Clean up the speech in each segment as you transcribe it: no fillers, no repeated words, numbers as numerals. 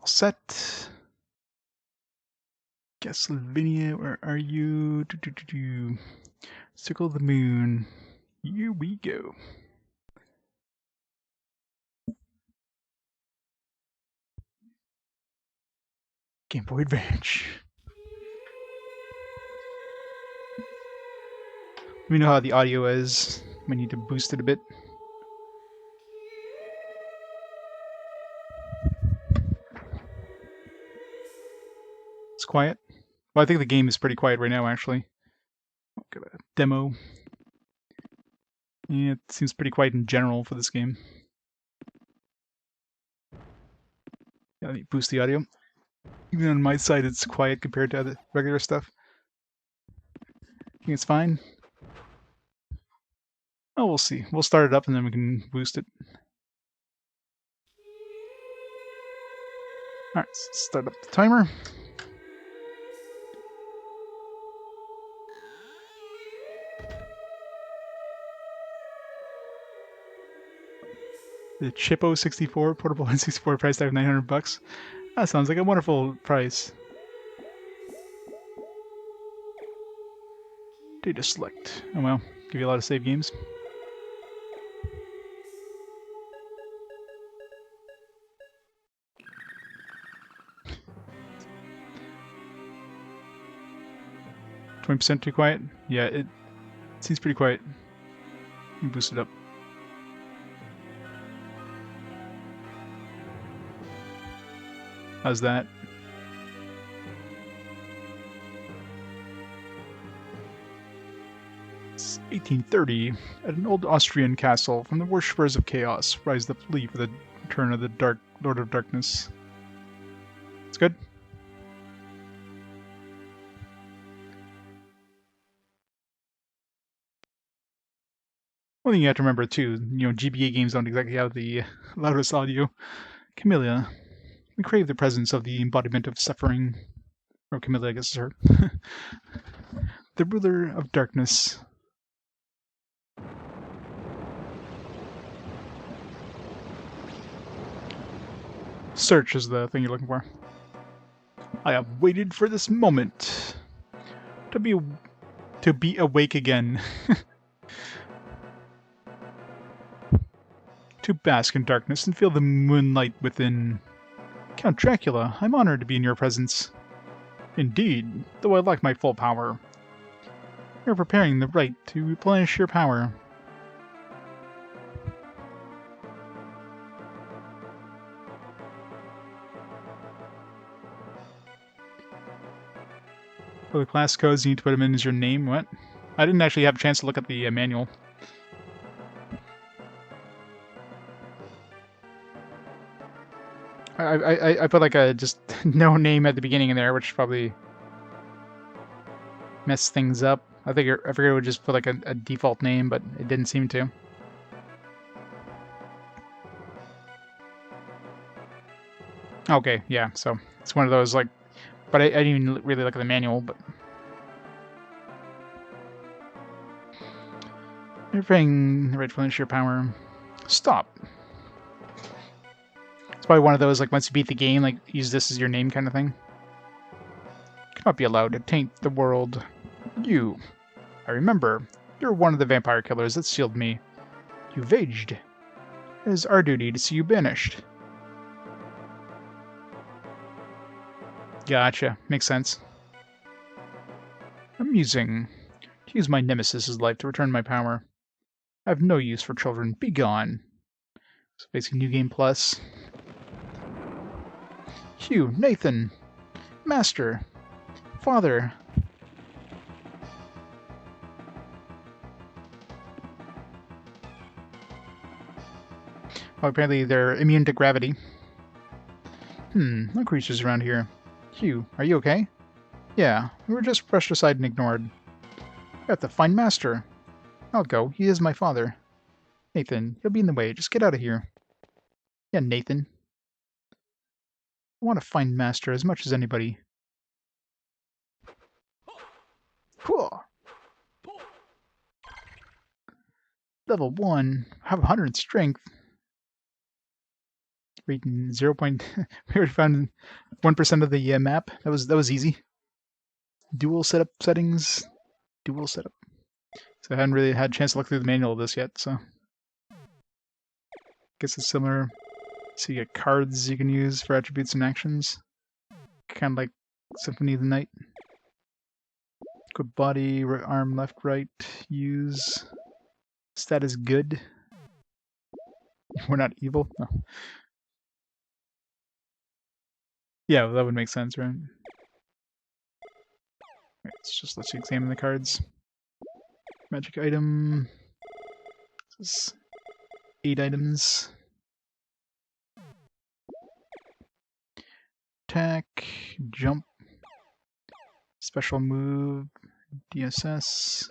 All set. Castlevania, where are you? Circle the moon. Here we go. Game Boy Advance. Let me know how the audio is. We need to boost it a bit. It's quiet. Well, I think the game is pretty quiet right now, actually. I'll get a demo. Yeah, it seems pretty quiet in general for this game. Yeah, let me boost the audio. Even on my side, it's quiet compared to other regular stuff. I think it's fine. Oh, we'll see. We'll start it up and then we can boost it. Alright, let's start up the timer. The Chippo 64 portable N64 price tag of $900. That sounds like a wonderful price. Data select. Oh well, give you a lot of save games. %, too quiet? Yeah, it seems pretty quiet. Boost it up. How's that? It's 1830. At an old Austrian castle, from the worshippers of chaos, rise the plea for the return of the Dark Lord of Darkness. It's good. One thing you have to remember too, GBA games don't exactly have the loudest audio. Camellia. We crave the presence of the embodiment of suffering. Or Camellia, I guess is her. The ruler of darkness. Search is the thing you're looking for. I have waited for this moment. To be awake again. To bask in darkness and feel the moonlight within. Count Dracula, I'm honored to be in your presence. Indeed, though I lack my full power. You're preparing the rite to replenish your power. For the class codes, you need to put them in as your name. What? I didn't actually have a chance to look at the manual. I put like a just no name at the beginning in there, which probably messed things up. I figured it would just put like a default name, but it didn't seem to. Okay, yeah, so it's one of those like, but I didn't even really look at the manual, but. You're playing the right to finish your power. Stop. It's probably one of those, like, once you beat the game, like, use this as your name kind of thing. Cannot be allowed to taint the world. You. I remember. You're one of the vampire killers that sealed me. You've aged. It is our duty to see you banished. Gotcha. Makes sense. Amusing. To use my nemesis' life to return my power. I have no use for children. Be gone. So basically, New Game Plus. Hugh, Nathan, Master, Father. Oh, apparently they're immune to gravity. No creatures around here. Hugh, are you okay? Yeah, we were just brushed aside and ignored. We have to find Master. I'll go. He is my father. Nathan, he'll be in the way. Just get out of here. Yeah, Nathan. I want to find Master as much as anybody. Cool. Level 1. I have 100 strength. Rating 0. We already found 1% of the map. That was easy. Dual setup settings. Dual setup. So I haven't really had a chance to look through the manual of this yet, so guess it's similar. So you get cards you can use for attributes and actions. Kind of like Symphony of the Night. Equip body, arm, left, right, use. Status good. We're not evil? No. Yeah, that would make sense, right? Let's you examine the cards. Magic item. This is 8 items. Attack, jump, special move, DSS.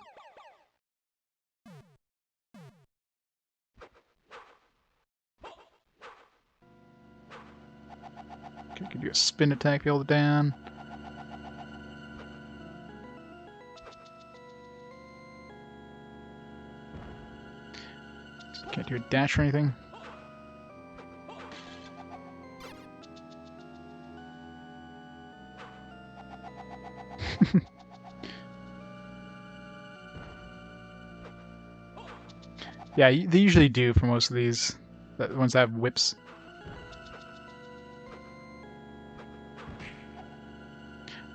Okay, could do a spin attack, hold it down. Can't do a dash or anything. Yeah, they usually do for most of these. The ones that have whips.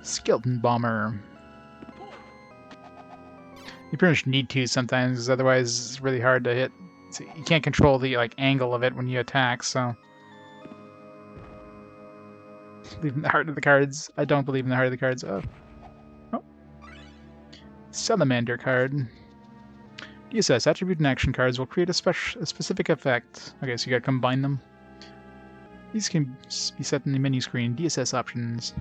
Skeleton Bomber. You pretty much need to sometimes, because otherwise it's really hard to hit. So you can't control the angle of it when you attack, so... Believe in the heart of the cards. I don't believe in the heart of the cards. Oh. Salamander card. DSS, attribute and action cards will create a specific effect. Okay, so you gotta combine them. These can be set in the menu screen. DSS options.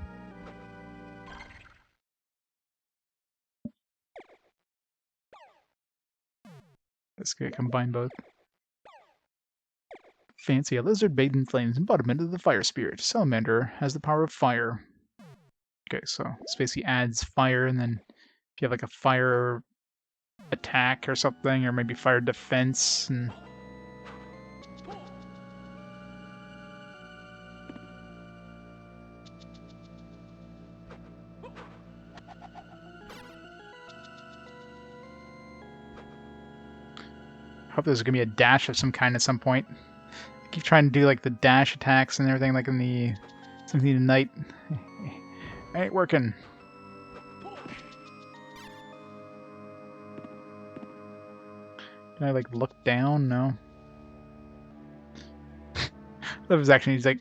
Let's get combine both. Fancy, a lizard bathed in flames, embodiment of the fire spirit. Salamander has the power of fire. Okay, so this basically adds fire, and then if you have like a fire attack or something, or maybe fire defense, and I hope there's gonna be a dash of some kind at some point. I keep trying to do like the dash attacks and everything like in the Symphony of the Night. Ain't working. Can I like look down? No. That was actually, he's like,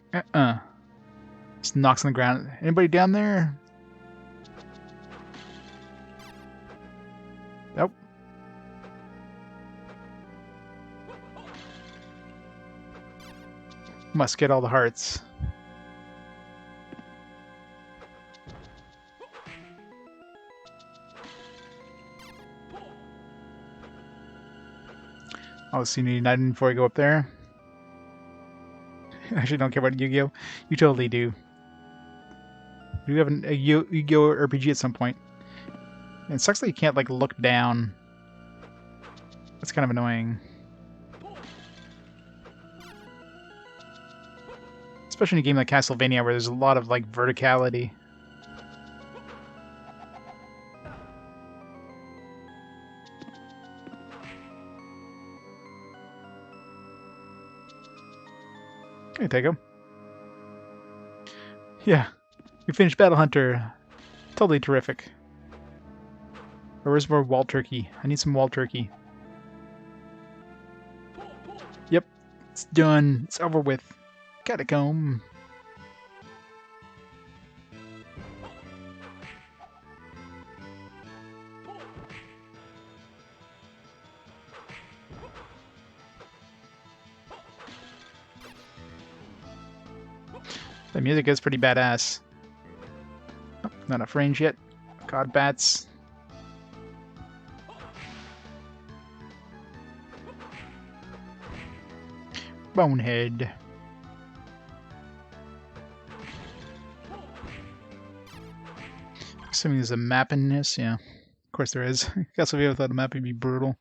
just knocks on the ground. Anybody down there? Nope. Must get all the hearts. I'll see you United before I go up there. I actually don't care about Yu-Gi-Oh! You totally do. You have a Yu-Gi-Oh! RPG at some point. And it sucks that you can't like look down. That's kind of annoying. Especially in a game like Castlevania where there's a lot of like verticality. Hey, take him. Yeah, we finished Battle Hunter. Totally terrific. Where's more wild turkey? I need some wild turkey. Yep, it's done. It's over with. Catacomb. The music is pretty badass. Oh, not enough range yet. God bats. Bonehead. Assuming there's a map in this, yeah. Of course there is. Castlevania without a map would be brutal.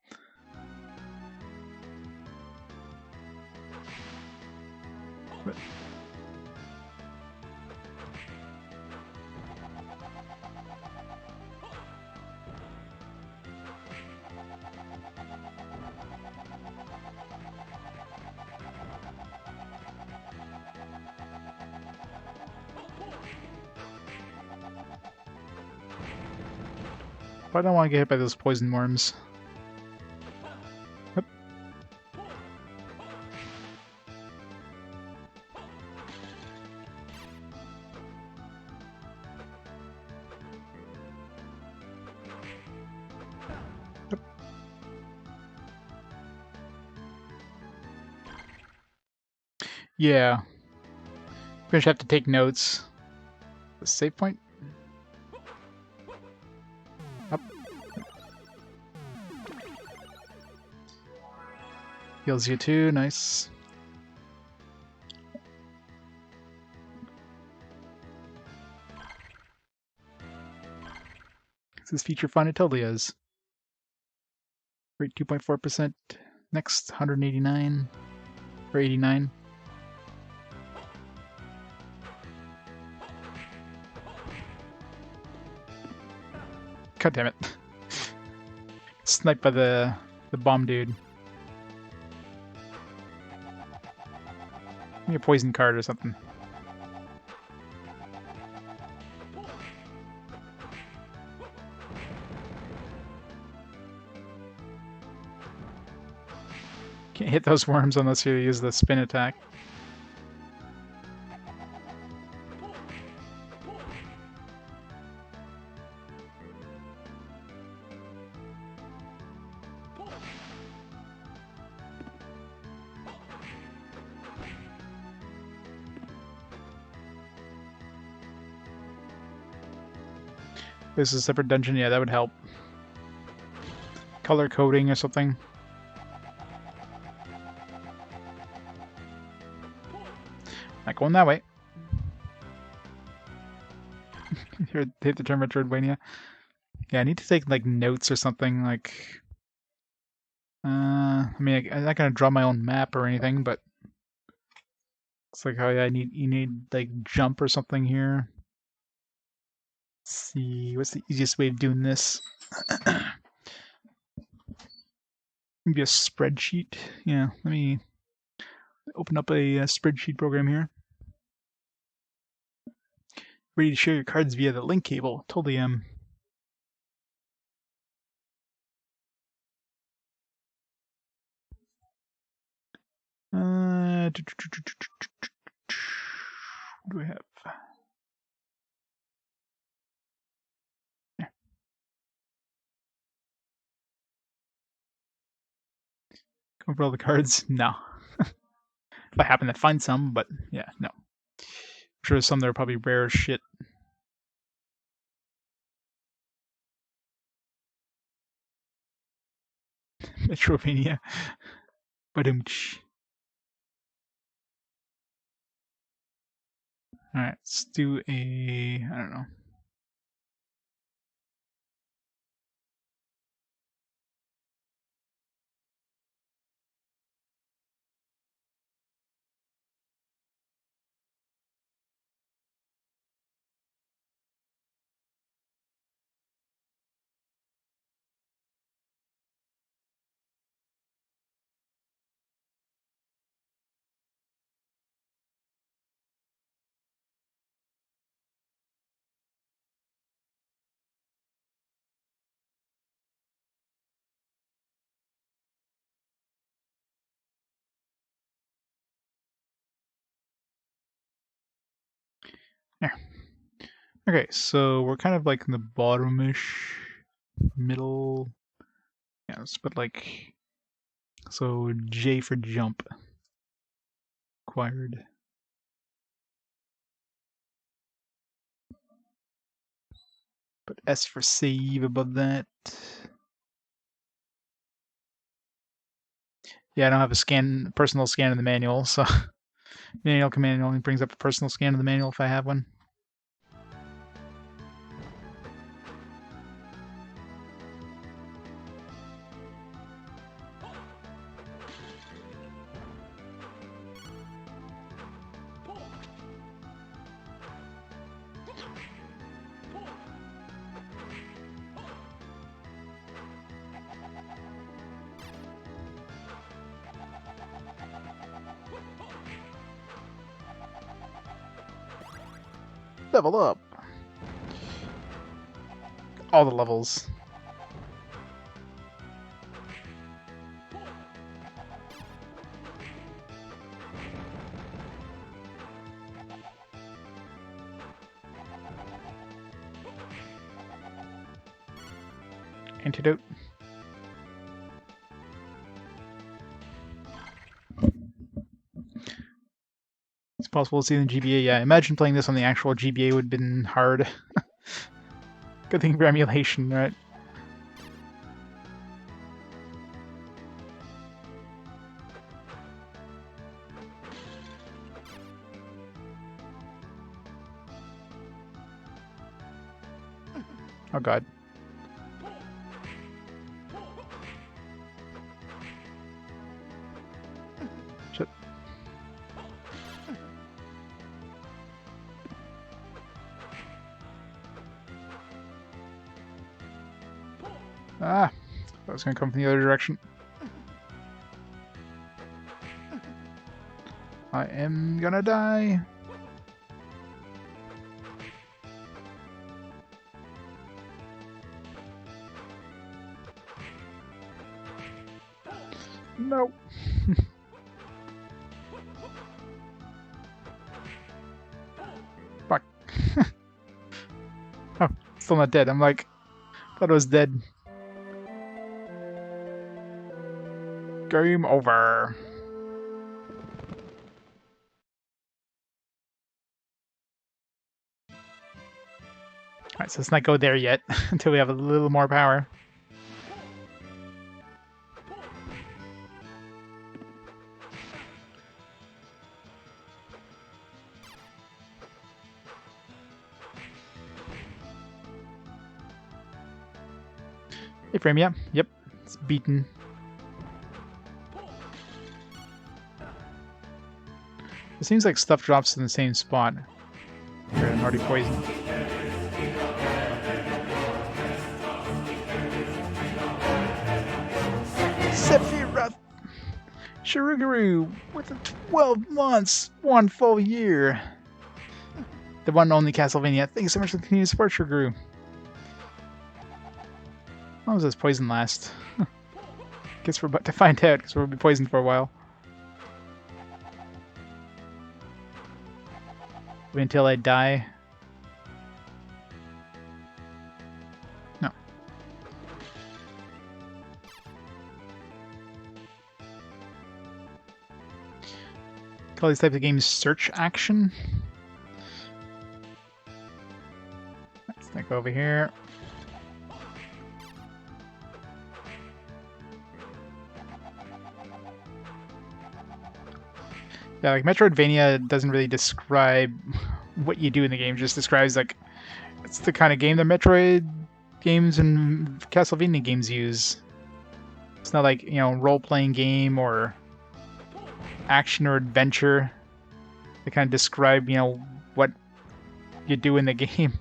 But I don't want to get hit by those poison worms. Yep. Yep. Yeah. We're gonna have to take notes. The save point? Up. Heals you too, nice. Is this feature fun? It totally is. Rate 2.4%. Next, 189. Or 89. God damn it. Sniped by the bomb dude. Maybe a poison card or something. Can't hit those worms unless you use the spin attack. This is a separate dungeon, yeah, that would help. Color coding or something. Not going that way. Here, hit the term Metroidvania. Yeah, I need to take like notes or something. Like, I mean, I'm not gonna draw my own map or anything, but it's like, oh yeah, you need like jump or something here. Let's see, what's the easiest way of doing this? Maybe a spreadsheet. Yeah, let me open up a spreadsheet program here. Ready to share your cards via the link cable. Totally am. What do I have? Yeah. Go over all the cards? No. If I happen to find some, but yeah, no. I'm sure there's some that are probably rare as shit. Metrovania. Badumch. Alright, let's do a... I don't know. There. Okay, so we're kind of like in the bottomish middle. Yeah, let's put like... So J for jump. Acquired. Put S for save above that. Yeah, I don't have a personal scan in the manual, so manual command only brings up a personal scan of the manual if I have one. Level up. All the levels. Antidote. It's possible to see in the GBA. Yeah, imagine playing this on the actual GBA would have been hard. Good thing for emulation, right? Oh god. Shit. Ah! That was gonna come from the other direction. I am gonna die. No. Fuck. Oh, still not dead. I'm like, thought I was dead. Game over. Alright, so let's not go there yet until we have a little more power. Hey, frame, yeah. Yep. It's beaten. It seems like stuff drops in the same spot. Here, I'm already poisoned. Sephiroth! Shuruguru with the 12 months, 1 full year. The one and only Castlevania. Thank you so much for the continued support, Shuruguru. How long does this poison last? Guess we're about to find out, because we'll be poisoned for a while. Wait until I die. No. Call these types of games search action. Let's not go over here. Yeah, like Metroidvania doesn't really describe what you do in the game, it just describes like it's the kind of game that Metroid games and Castlevania games use. It's not like, you know, role-playing game or action or adventure. They kind of describe, you know, what you do in the game.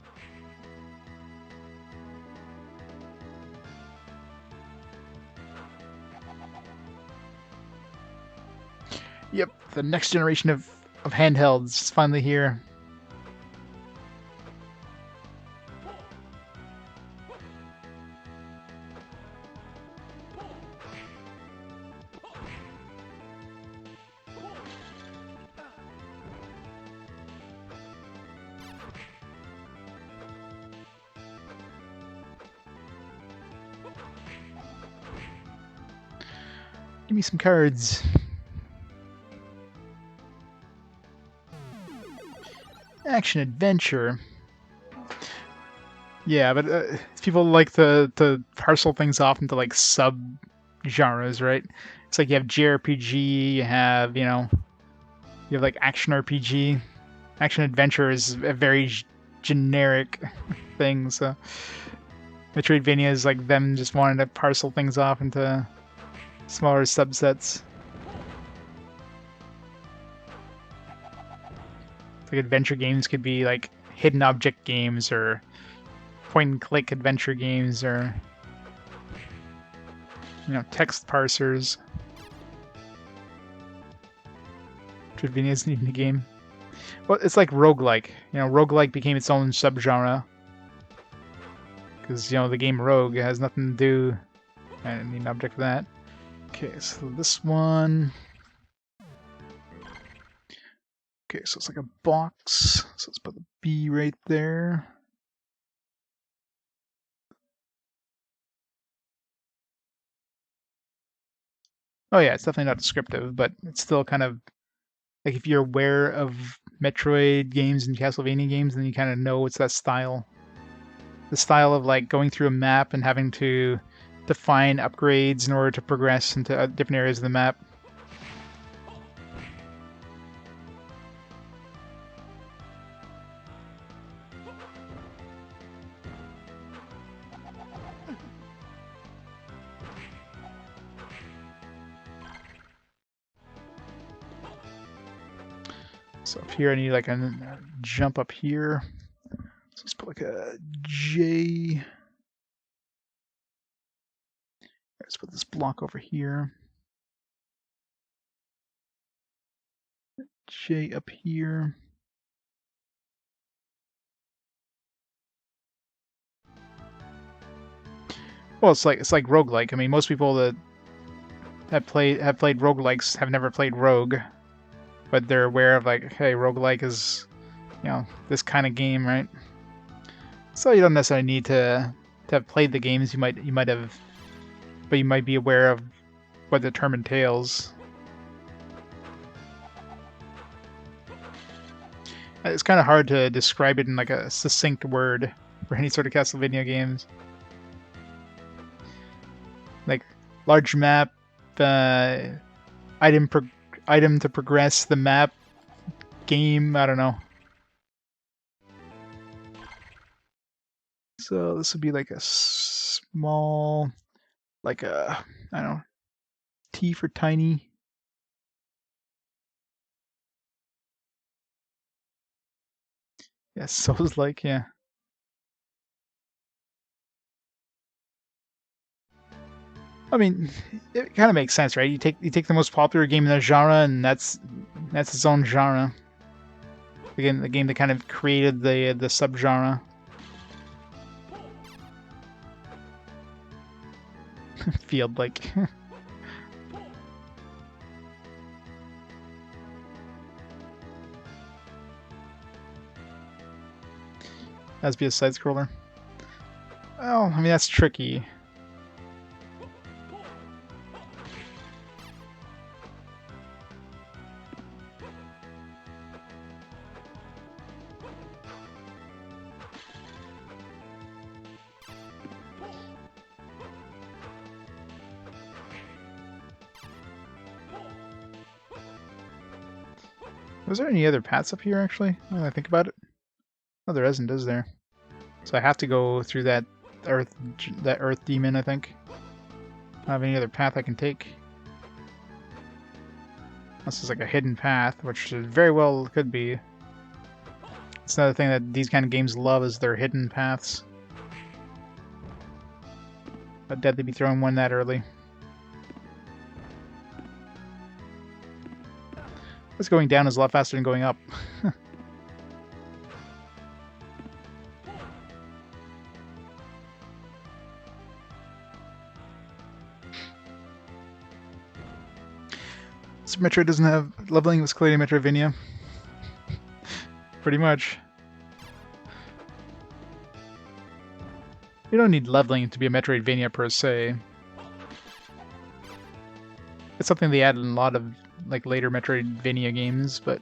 Yep, the next generation of handhelds is finally here. Give me some cards. Action adventure. Yeah, but people like to parcel things off into like sub genres, right? It's like you have JRPG, you have, you know, you have like action RPG. Action adventure is a very generic thing, so Metroidvania is like them just wanting to parcel things off into smaller subsets. Like adventure games could be like hidden object games or point and click adventure games or, you know, text parsers. Metroidvania isn't even a game. Well, it's like roguelike. You know, roguelike became its own subgenre. Because, you know, the game Rogue has nothing to do... I need an object for that. Okay, so this one... Okay, so it's like a box. So let's put the B right there. Oh yeah, it's definitely not descriptive, but it's still kind of... Like, if you're aware of Metroid games and Castlevania games, then you kind of know it's that style. The style of, like, going through a map and having to define upgrades in order to progress into different areas of the map. So up here I need like a jump up here. So let's put like a J. Let's put this block over here. J up here. Well, it's like roguelike. I mean, most people that have played roguelikes have never played Rogue, but they're aware of, like, hey, roguelike is, you know, this kind of game, right? So you don't necessarily need to have played the games. You might have, but you might be aware of what the term entails. It's kind of hard to describe it in like a succinct word for any sort of Castlevania games. Like large map, item to progress the map, game. I don't know. So this would be like a small, like a, I don't know, T for tiny. Yes, so it's like, yeah. I mean, it kind of makes sense, right? You take the most popular game in the genre, and that's its own genre. Again, the game that kind of created the subgenre. Field like. Has to be a side scroller. Well, I mean that's tricky. Was there any other paths up here, actually, when I think about it? Oh, there isn't, is there? So I have to go through that earth demon, I think. I don't have any other path I can take. This is like a hidden path, which very well could be. It's another thing that these kind of games love, is their hidden paths. But deadly be throwing one that early. This going down is a lot faster than going up. Super Metroid doesn't have leveling was clearly Metroidvania. Pretty much. You don't need leveling to be a Metroidvania per se. It's something they add in a lot of like later Metroidvania games, but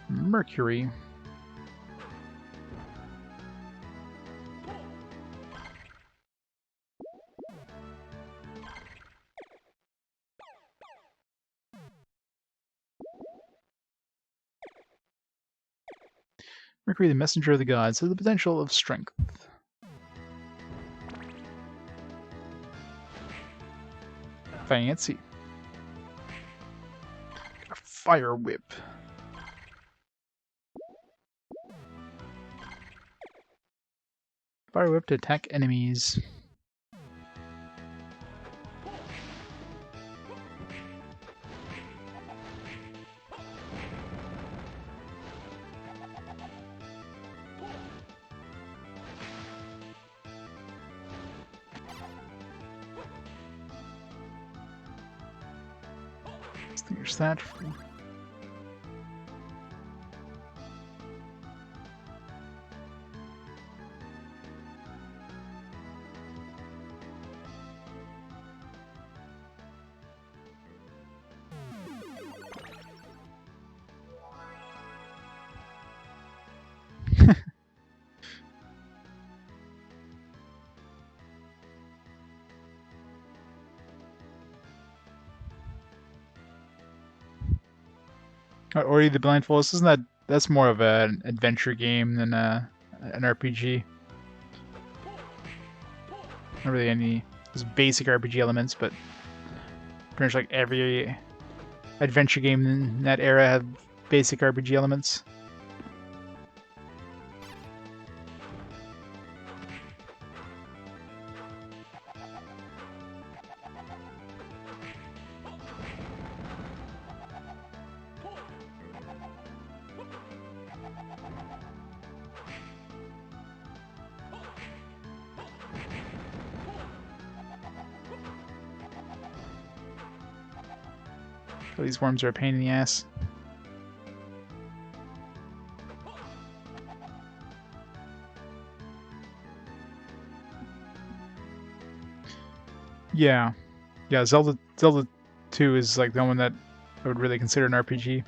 Mercury. Mercury, the messenger of the gods, has the potential of strength. Fancy. A fire whip. Fire whip to attack enemies. There's that. Ori the Blind Forest, isn't that's more of an adventure game than an RPG. Not really any there's basic RPG elements, but pretty much like every adventure game in that era had basic RPG elements. So these worms are a pain in the ass. Yeah. Yeah, Zelda 2 is like the one that I would really consider an RPG.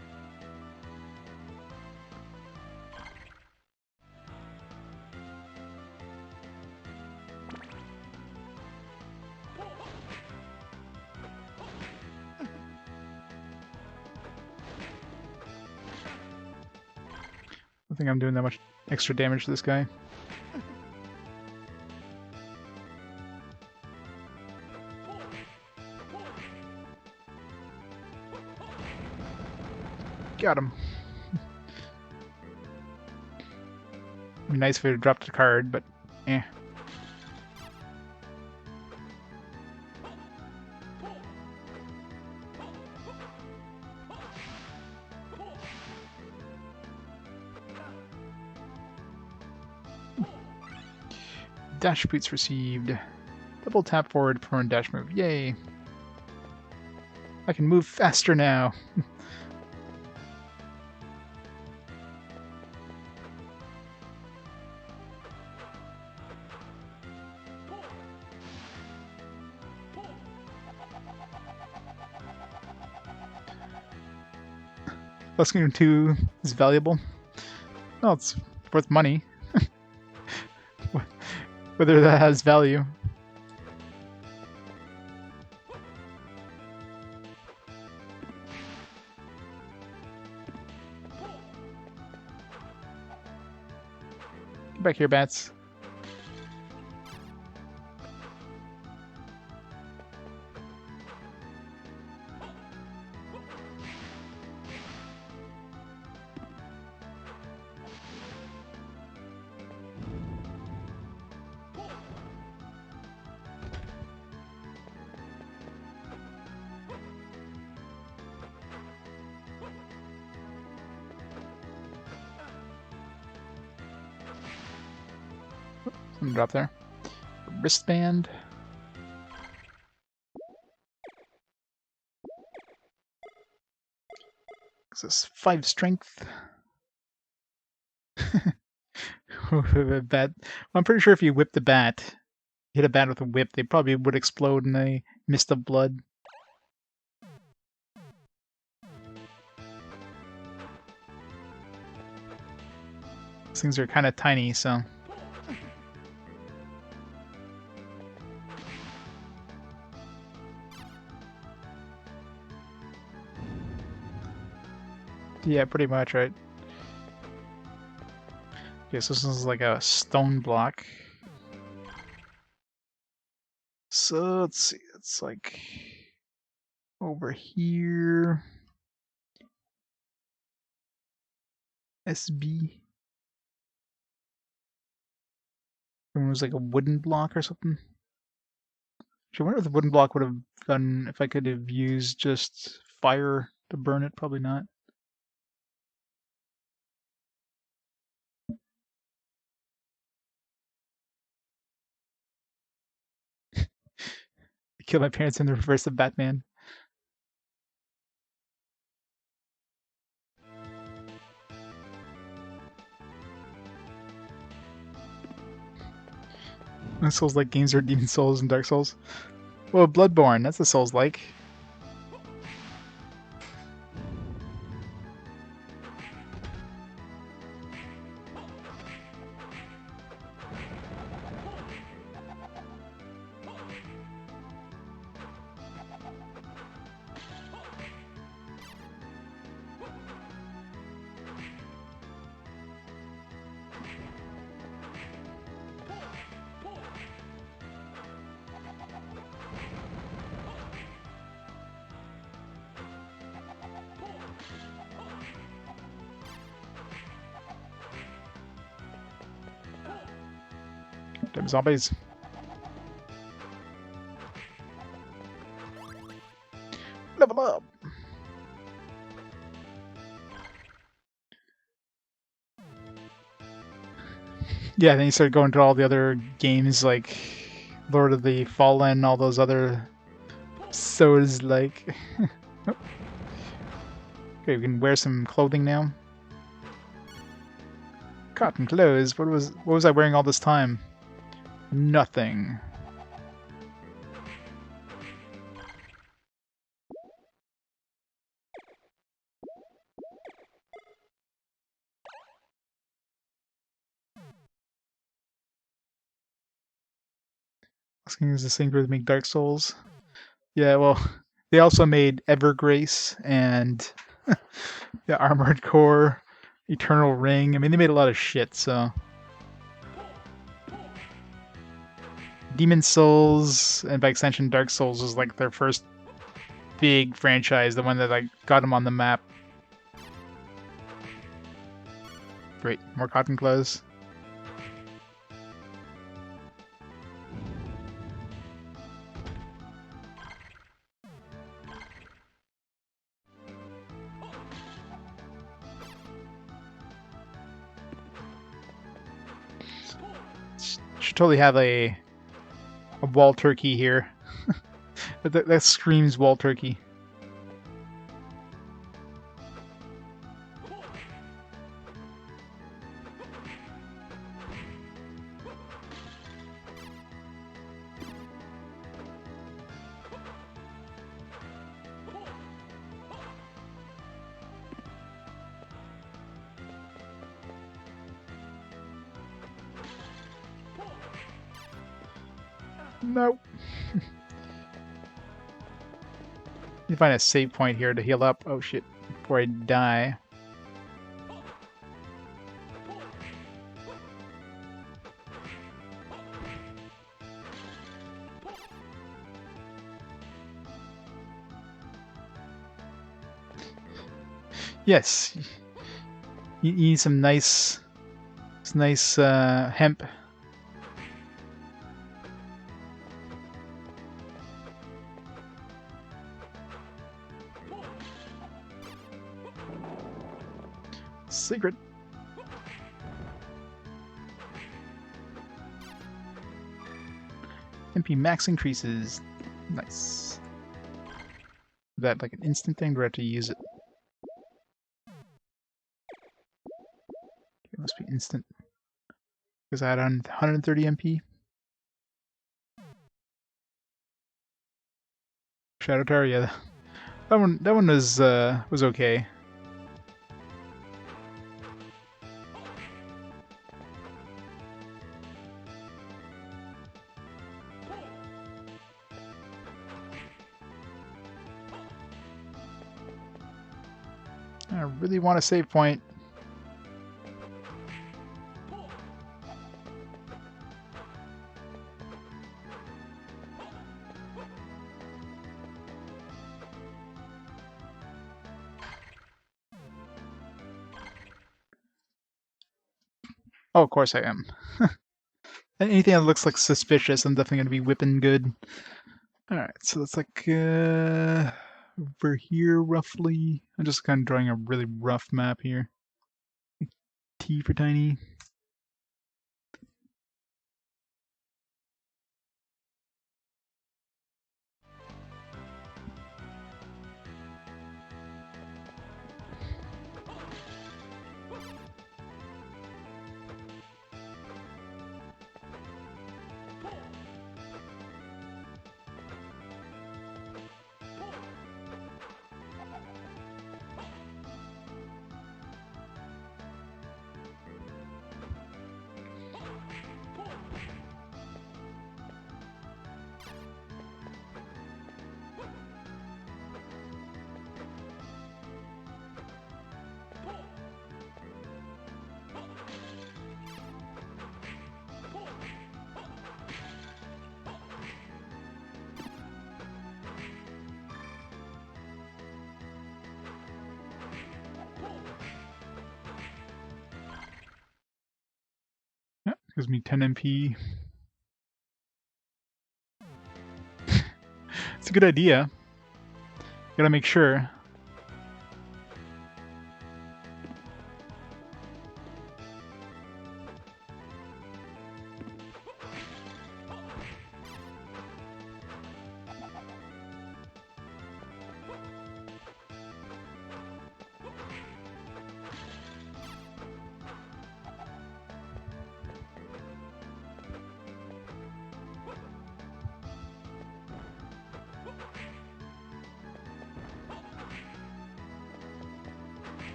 I think I'm doing that much extra damage to this guy. Got him. It'd be nice if it dropped a card, but eh. Dash boots received. Double tap forward, perform dash move. Yay! I can move faster now. Plus game 2 is valuable. Well, it's worth money. Whether that has value. Get back here, bats. Something drop there. Wristband. This is 5 strength. A bat. I'm pretty sure if you whip the bat, hit a bat with a whip, they probably would explode in a mist of blood. These things are kind of tiny, so. Yeah, pretty much, right? Okay, so this is like a stone block. So let's see, it's like over here. SB. It was like a wooden block or something. I wonder if the wooden block would have done if I could have used just fire to burn it. Probably not. Kill my parents in the reverse of Batman. Souls-like games are Demon Souls and Dark Souls. Well, Bloodborne, that's a Souls-like. Damn zombies. Level up! Yeah, then you start going to all the other games like Lord of the Fallen, all those other Souls-like. Okay, we can wear some clothing now. Cotton clothes? What was I wearing all this time? Nothing. Asking is the same group to make Dark Souls. Yeah, well, they also made Evergrace and the Armored Core, Eternal Ring. I mean, they made a lot of shit, so. Demon Souls, and by extension, Dark Souls was like their first big franchise, the one that like got them on the map. Great, more cotton clothes. Should totally have a wall turkey here. that screams wall turkey. No. You find a save point here to heal up. Oh shit, before I die. Yes. You need some nice hemp. Secret. MP max increases. Nice. Is that like an instant thing? Do I have to use it? It must be instant. Because I had 130 MP. Shadow Tower, yeah. That one was okay. I really want a save point. Oh, of course I am. Anything that looks like suspicious, I'm definitely gonna be whipping good. Alright, so it's like over here roughly. I'm just kind of drawing a really rough map here. T for tiny. Yeah, gives me 10 MP. It's a good idea. Gotta make sure.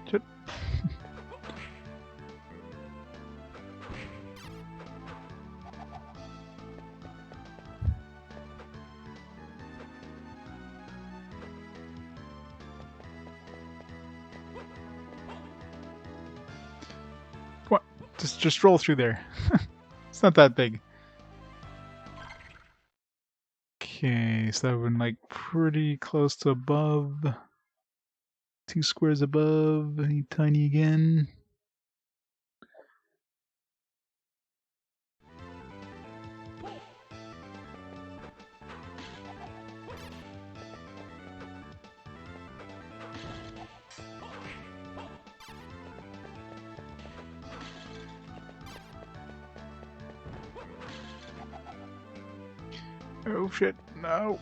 Shit. What? Just roll through there. It's not that big. Okay, so that went like pretty close to above. 2 squares above. Tiny again. Oh shit, no.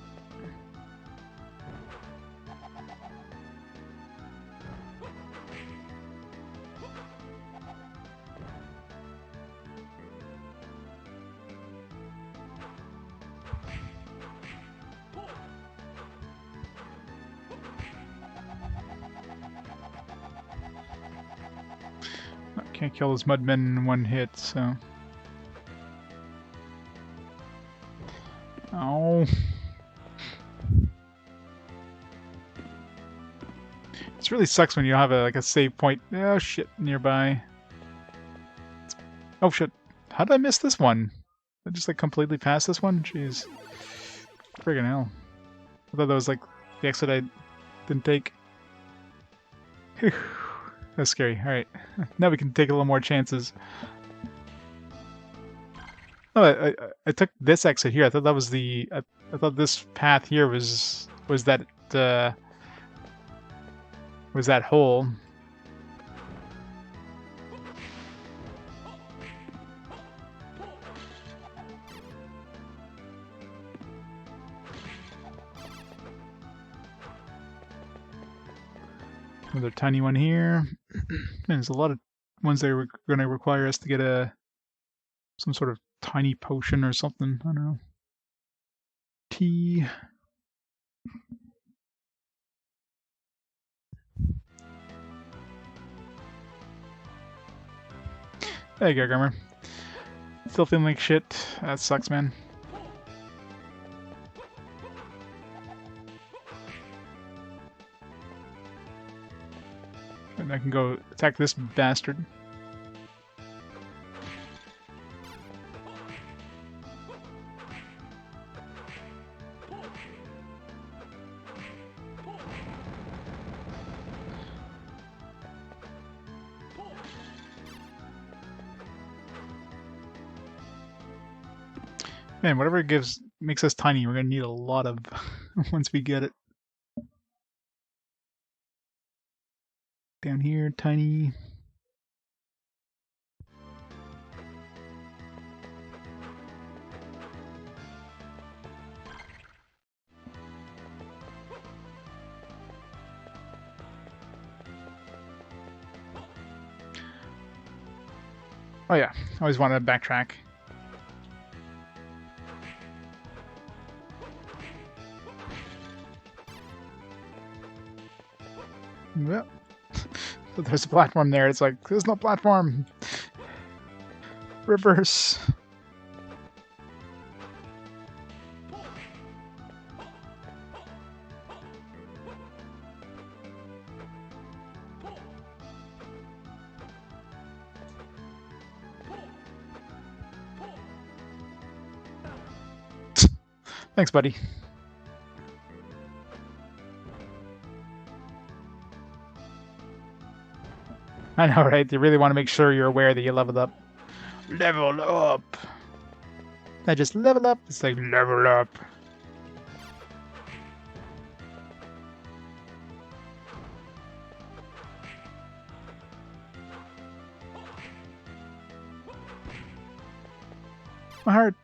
Can't kill those mudmen in one hit, so... Oh. This really sucks when you have like a save point. Oh shit, nearby. Oh shit. How did I miss this one? Did I just like completely pass this one? Jeez. Friggin' hell. I thought that was like the exit I didn't take. Whew. That's scary. Alright. Now we can take a little more chances. Oh, I took this exit here. I thought that was the... I thought this path here was that... was that hole. Another tiny one here. There's a lot of ones that are going to require us to get some sort of tiny potion or something. I don't know. Tea. There you go, Grimmer. Still feeling like shit. That sucks, man. And I can go attack this bastard. Man, whatever it gives makes us tiny, we're gonna need a lot of once we get it. Down here, tiny. Oh yeah, I always wanted to backtrack. Well, there's a platform there. It's like, there's no platform. Reverse. Thanks, buddy. I know, right? You really want to make sure you're aware that you leveled up. Level up! I just level up. It's like, level up. My heart.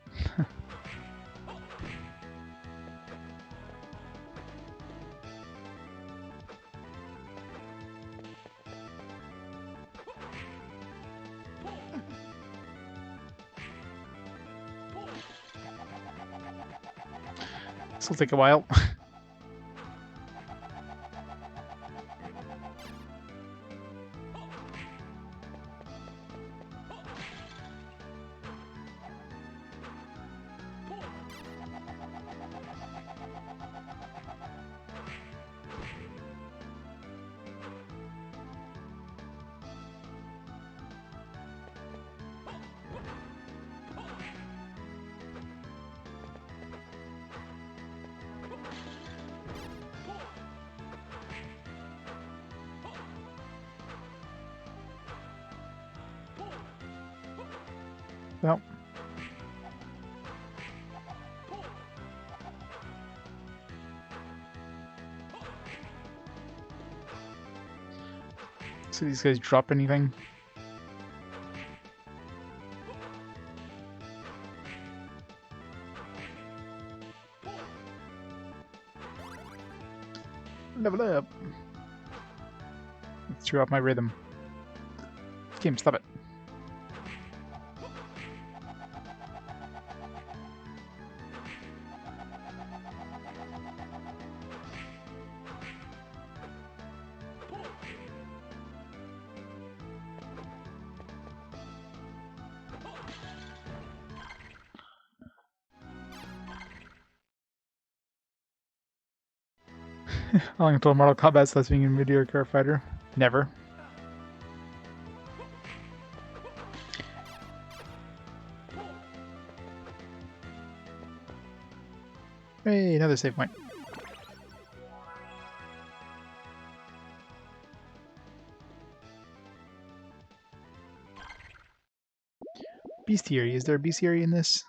This will take a while. Well. So these guys drop anything? Level up. Let's screw up my rhythm. Game, stop it. How long until Mortal Kombat starts being a Meteor Car Fighter? Never. Hey, another save point. Bestiary. Is there a bestiary in this?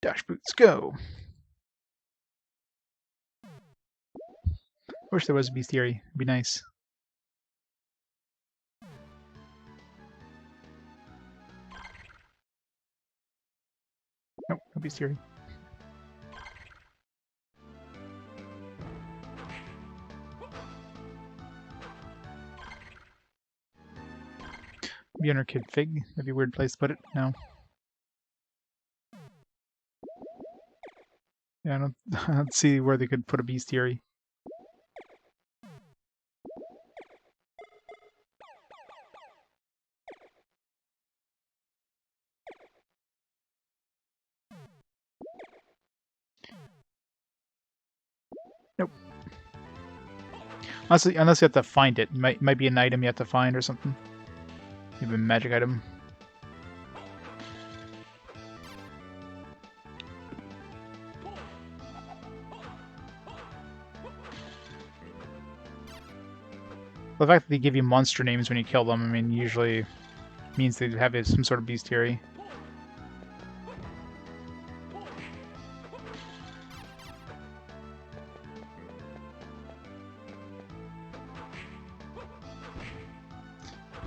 Dash boots, go! Wish there was a bestiary. It'd be nice. Nope, no bestiary. Be under Kid Fig. That'd be a weird place to put it. No. Yeah, I don't see where they could put a bestiary. Nope. Unless you have to find it. Might be an item you have to find or something. Maybe a magic item. The fact that they give you monster names when you kill them, I mean, usually means they have some sort of bestiary.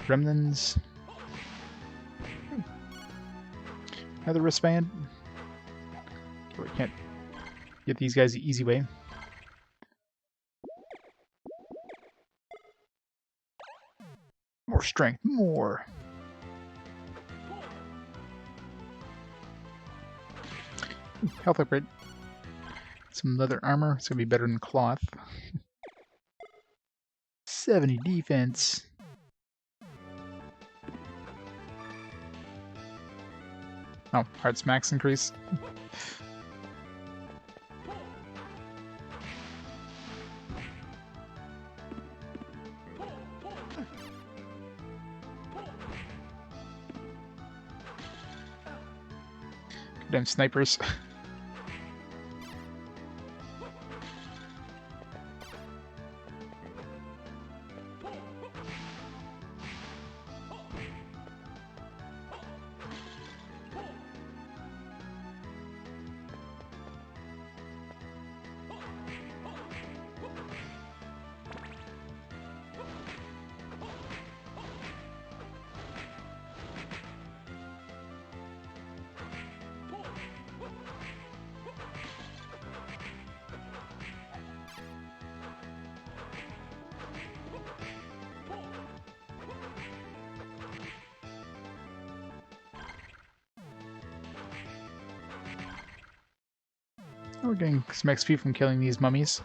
Gremlins. Another wristband. We can't get these guys the easy way. More strength, more. Health upgrade. Some leather armor. It's gonna be better than cloth. 70 defense. Oh, hearts max increase. Damn snipers. Oh, we're getting some XP from killing these mummies.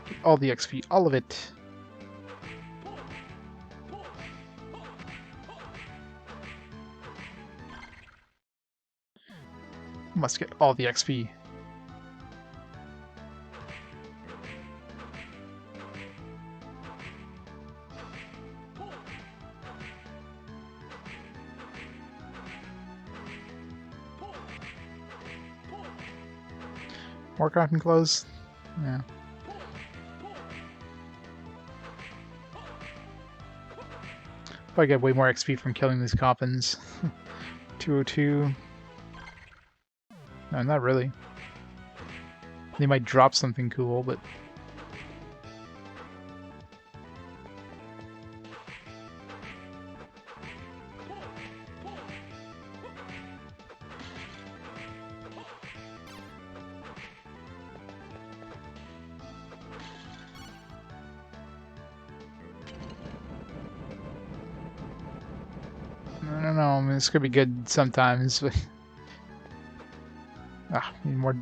Get all the XP, all of it. Must get all the XP. More cotton clothes? Yeah. Probably get way more XP from killing these coffins. 202. No, not really. They might drop something cool, but... I don't know, I mean, this could be good sometimes, but... Ah, need more...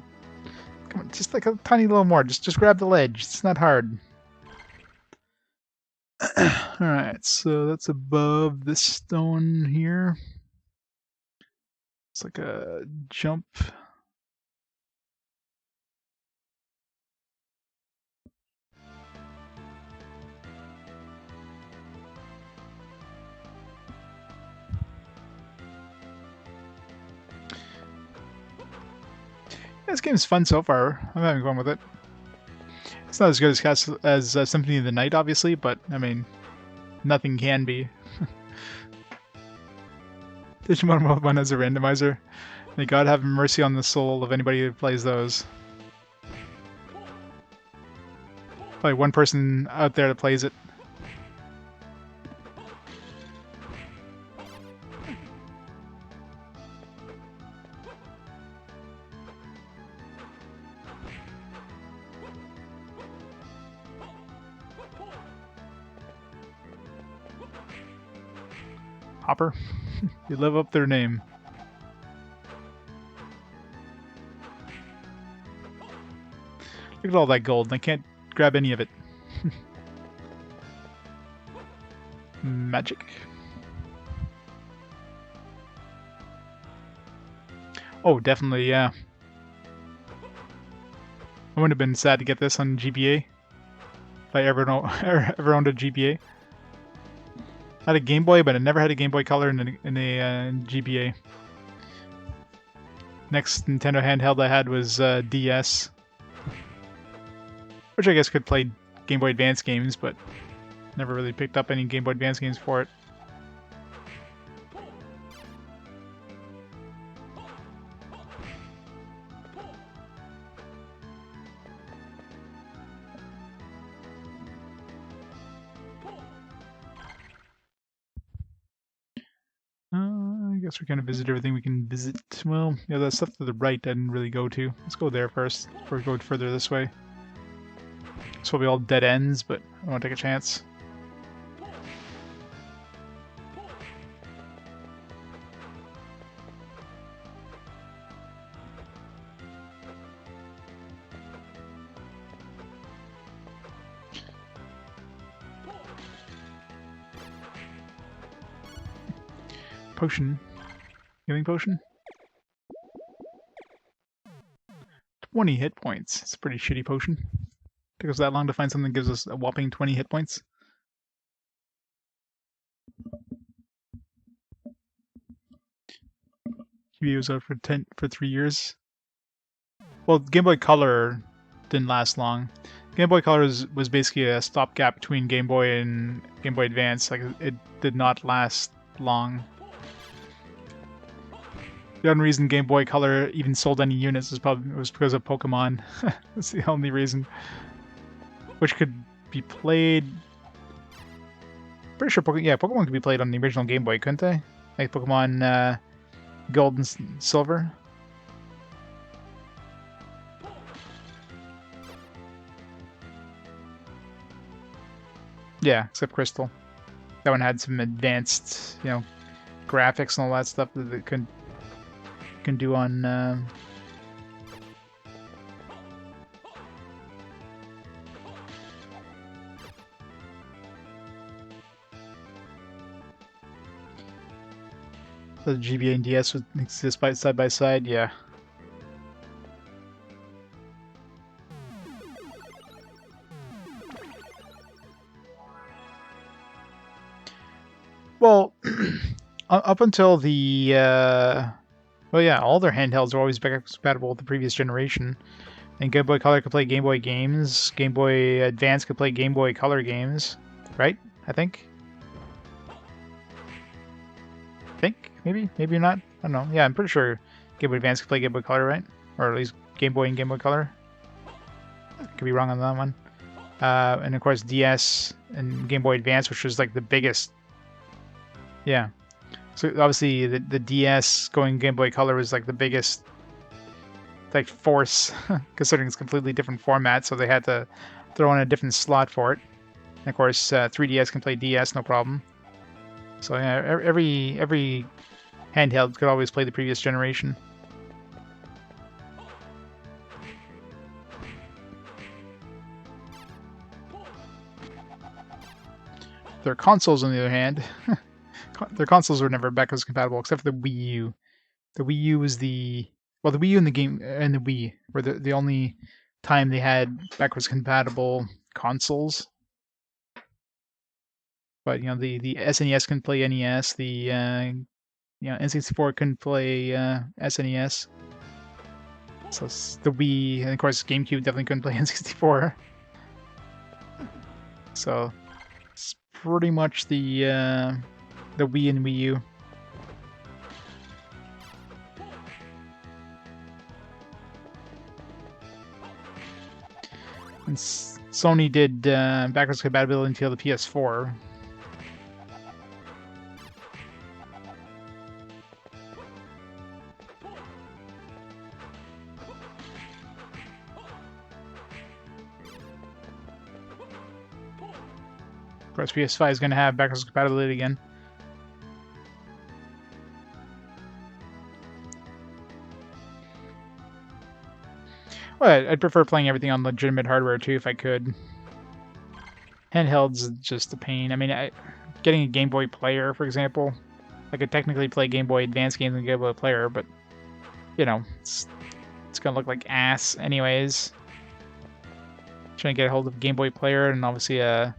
Come on, just like a tiny little more. Just grab the ledge. It's not hard. Alright, so that's above this stone here. It's like a jump. This game's fun so far. I'm having fun with it. It's not as good as Symphony of the Night, obviously, but, I mean, nothing can be. Digimon World 1 has a randomizer. May God have mercy on the soul of anybody who plays those. Probably one person out there that plays it. Hopper, you live up their name. Look at all that gold, and I can't grab any of it. Magic. Oh, definitely, yeah. I wouldn't have been sad to get this on GBA. If I ever owned a GBA. I had a Game Boy, but I never had a Game Boy Color in a GBA. Next Nintendo handheld I had was DS. Which I guess could play Game Boy Advance games, but never really picked up any Game Boy Advance games for it. I guess we kind of visit everything we can visit. Well, yeah, that stuff to the right I didn't really go to. Let's go there first before we go further this way. It's probably all dead ends, but I want to take a chance. Potion. Healing potion? 20 hit points. It's a pretty shitty potion. Took us that long to find something that gives us a whopping 20 hit points. GBA was out for 3 years. Well, Game Boy Color didn't last long. Game Boy Color was basically a stopgap between Game Boy and Game Boy Advance. Like, it did not last long. The only reason Game Boy Color even sold any units was because of Pokemon. That's the only reason. Which could be played... Pretty sure Pokemon could be played on the original Game Boy, couldn't they? Like Pokemon Gold and Silver. Yeah, except Crystal. That one had some advanced, graphics and all that stuff that it can do on the GBA and DS would exist side by side, yeah. Well, up until the well, yeah, all their handhelds are always backwards compatible with the previous generation. And Game Boy Color could play Game Boy games. Game Boy Advance could play Game Boy Color games, right? I think. Maybe not. I don't know. Yeah, I'm pretty sure Game Boy Advance could play Game Boy Color, right? Or at least Game Boy and Game Boy Color. Could be wrong on that one. And of course DS and Game Boy Advance, which was like the biggest. Yeah. So obviously the DS going Game Boy Color was like the biggest like force, considering it's completely different format, so they had to throw in a different slot for it. And of course 3DS can play DS no problem. So yeah, every handheld could always play the previous generation. Their consoles, on the other hand, their consoles were never backwards compatible except for the Wii U. The Wii U was the Wii U and the Wii were the only time they had backwards compatible consoles. But the SNES can play NES. The N64 couldn't play SNES. So the Wii, and of course GameCube definitely couldn't play N64. So it's pretty much the Wii and Wii U. And Sony did backwards compatibility until the PS4. Of course, PS5 is going to have backwards compatibility again. Well, I'd prefer playing everything on legitimate hardware too if I could. Handheld's just a pain. I mean, getting a Game Boy Player, for example, I could technically play Game Boy Advance games on Game Boy Player, but it's gonna look like ass anyways. Trying to get a hold of a Game Boy Player, and obviously, I'm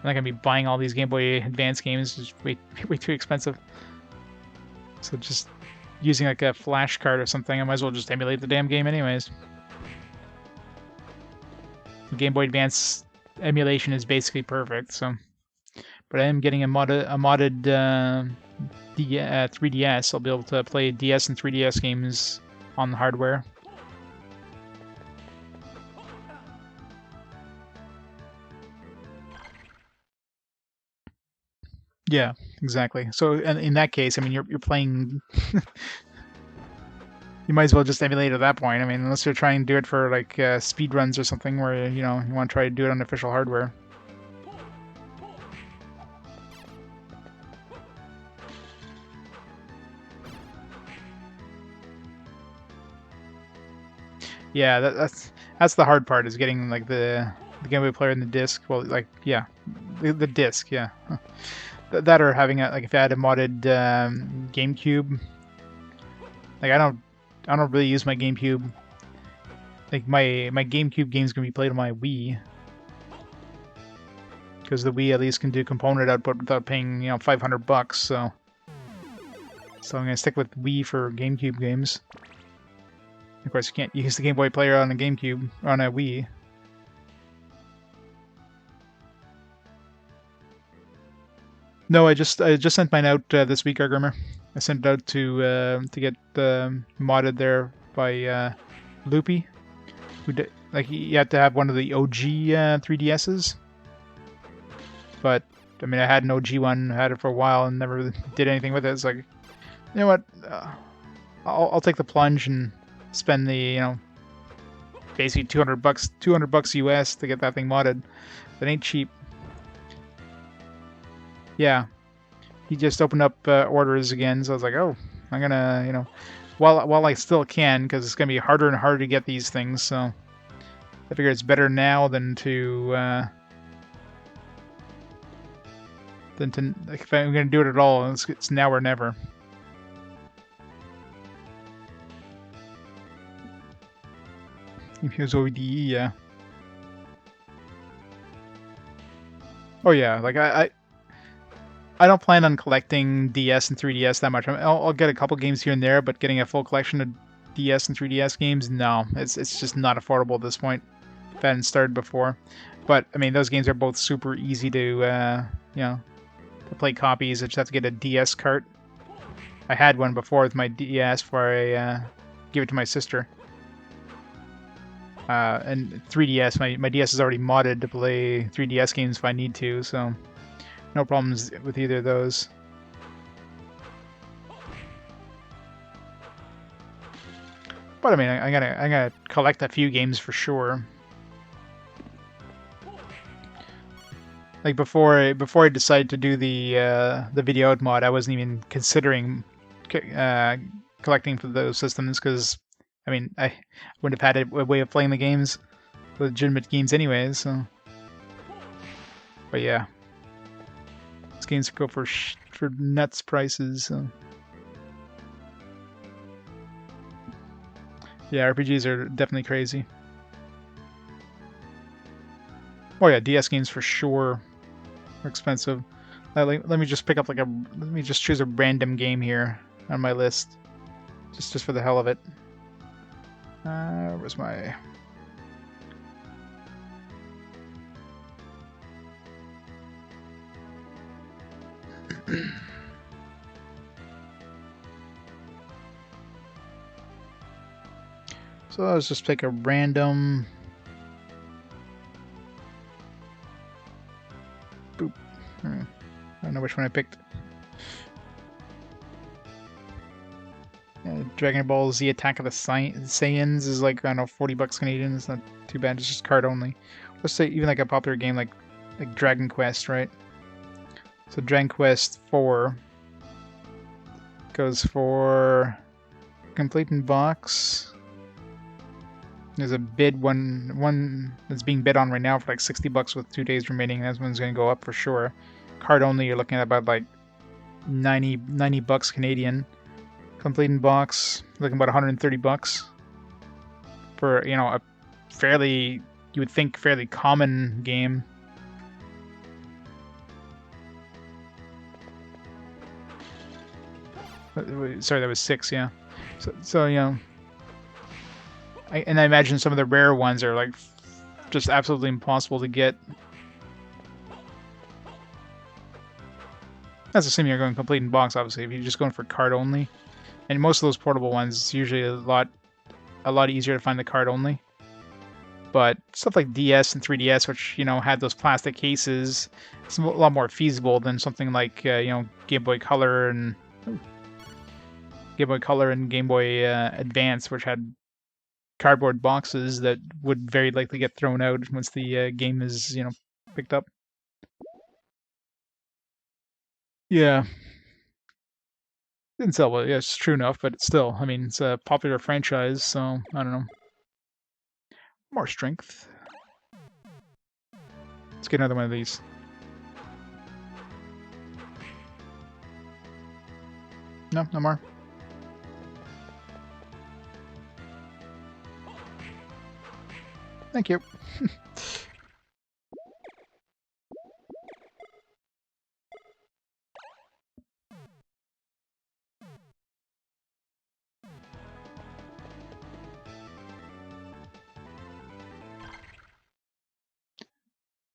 not gonna be buying all these Game Boy Advance games. It's just way too expensive. So just using like a flash card or something, I might as well just emulate the damn game anyways. Game Boy Advance emulation is basically perfect. So, but I am getting a modded 3DS. I'll be able to play DS and 3DS games on the hardware. Yeah, exactly. So in that case, I mean, you're playing. You might as well just emulate at that point. I mean, unless you're trying to do it for like speed runs or something, where you want to try to do it on official hardware. Yeah, that's the hard part, is getting like the Game Boy player and the disc. Well, like yeah, the disc, yeah. That or having a, like, if I had a modded GameCube. Like I don't really use my GameCube. Like my GameCube games can be played on my Wii, because the Wii at least can do component output without paying $500. So I'm gonna stick with Wii for GameCube games. Of course, you can't use the Game Boy player on a GameCube on a Wii. No, I just sent mine out this week, Argrimmer. I sent it out to get modded there by Loopy. Like you had to have one of the OG 3DSs. But I mean, I had an OG one, had it for a while, and never did anything with it. It's like, you know what? I'll take the plunge and spend the basically $200 US to get that thing modded. That ain't cheap. Yeah, he just opened up orders again, so I was like, oh, I'm gonna while I still can, because it's gonna be harder and harder to get these things. So I figure it's better now than to like, if I'm gonna do it at all, it's now or never. Here's ODE, yeah. Oh yeah, like I don't plan on collecting DS and 3DS that much. I'll get a couple games here and there, but getting a full collection of DS and 3DS games, no, it's just not affordable at this point. If I hadn't started before, but I mean, those games are both super easy to to play copies. I just have to get a DS cart. I had one before with my DS before I gave it to my sister. And 3DS, my DS is already modded to play 3DS games if I need to, so no problems with either of those. But I mean, I'm gonna collect a few games for sure. Like before I decided to do the video out mod, I wasn't even considering collecting for those systems, because I mean, I wouldn't have had a way of playing the games, legitimate games anyways, so. But yeah. These games go for nuts prices, so. Yeah, RPGs are definitely crazy. Oh yeah, DS games for sure are expensive. Let me just pick up let me just choose a random game here on my list. Just for the hell of it. Where's my... So let's just pick a random... Boop. I don't know which one I picked. Dragon Ball Z Attack of the Saiyans is like, I don't know, $40 Canadian. It's not too bad. It's just card only. Let's say even like a popular game like Dragon Quest, right? So Dragon Quest 4 goes for complete in box. There's a bid one that's being bid on right now for like $60 with 2 days remaining. That one's going to go up for sure. Card only, you're looking at about like $90 Canadian. Complete in box, looking about $130 for a fairly, you would think, fairly common game. Sorry, that was 6, yeah. So I imagine some of the rare ones are like just absolutely impossible to get. That's assuming you're going complete in box, obviously. If you're just going for card only, and most of those portable ones, it's usually a lot easier to find the card only. But stuff like DS and 3DS, which had those plastic cases, it's a lot more feasible than something like Game Boy Color and Game Boy Advance, which had cardboard boxes that would very likely get thrown out once the game is picked up. Yeah, didn't sell well. Yeah, it's true enough, but still, I mean, it's a popular franchise, so I don't know. More strength. Let's get another one of these. No, no more. Thank you.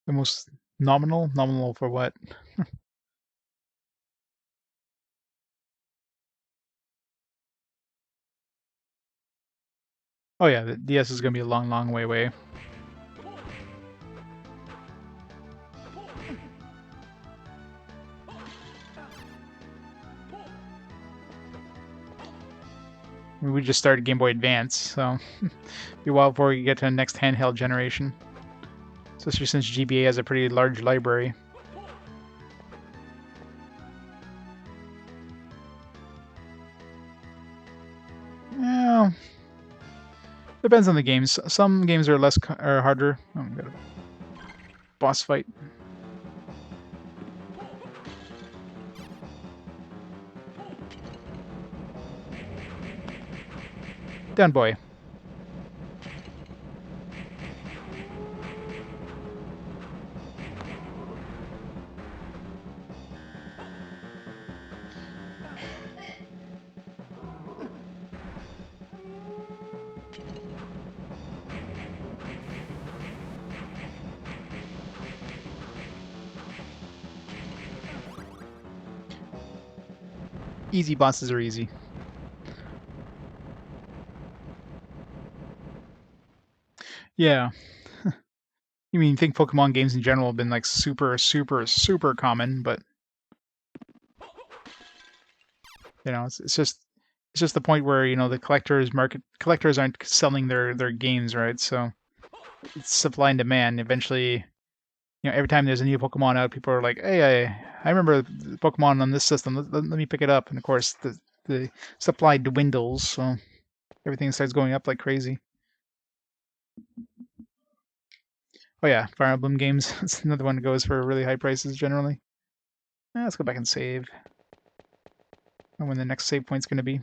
The most nominal? Nominal for what? Oh yeah, the DS is gonna be a long, long way away. We just started Game Boy Advance, so be a while before we get to the next handheld generation. Especially since GBA has a pretty large library. Yeah, depends on the games. Some games are are harder. Oh, we got a boss fight. Down, boy. Easy bosses are easy. Yeah. You mean, think Pokemon games in general have been like super, super, super common, but it's just the point where the collectors aren't selling their games, right? So it's supply and demand. Eventually, every time there's a new Pokemon out, people are like, "Hey, I remember the Pokemon on this system. Let me pick it up." And of course, the supply dwindles, so everything starts going up like crazy. Oh yeah, Fire Emblem games. It's another one that goes for really high prices generally. Let's go back and save. And when the next save point's going to be.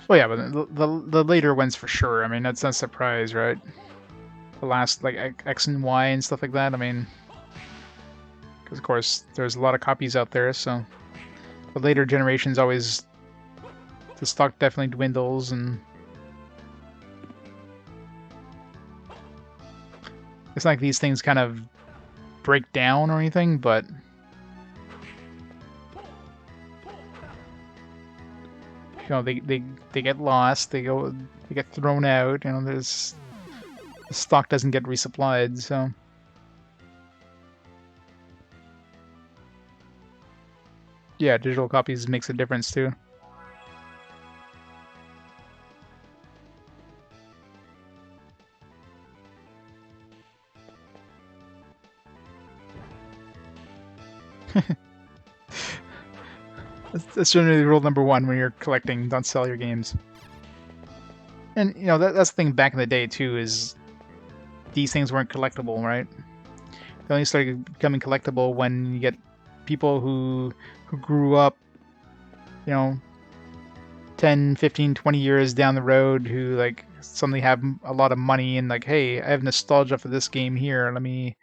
Well, yeah, but the later ones for sure. I mean, that's not a surprise, right? The last like X and Y and stuff like that. I mean, because of course there's a lot of copies out there, so the later generations always the stock definitely dwindles, and it's not like these things kind of break down or anything, but they get lost, they get thrown out. There's the stock doesn't get resupplied, so yeah, digital copies makes a difference too. That's generally rule number one when you're collecting: don't sell your games. And that's the thing back in the day too, is these things weren't collectible, right? They only started becoming collectible when you get people who grew up, 10, 15, 20 years down the road, who like suddenly have a lot of money and like, hey, I have nostalgia for this game here. Let me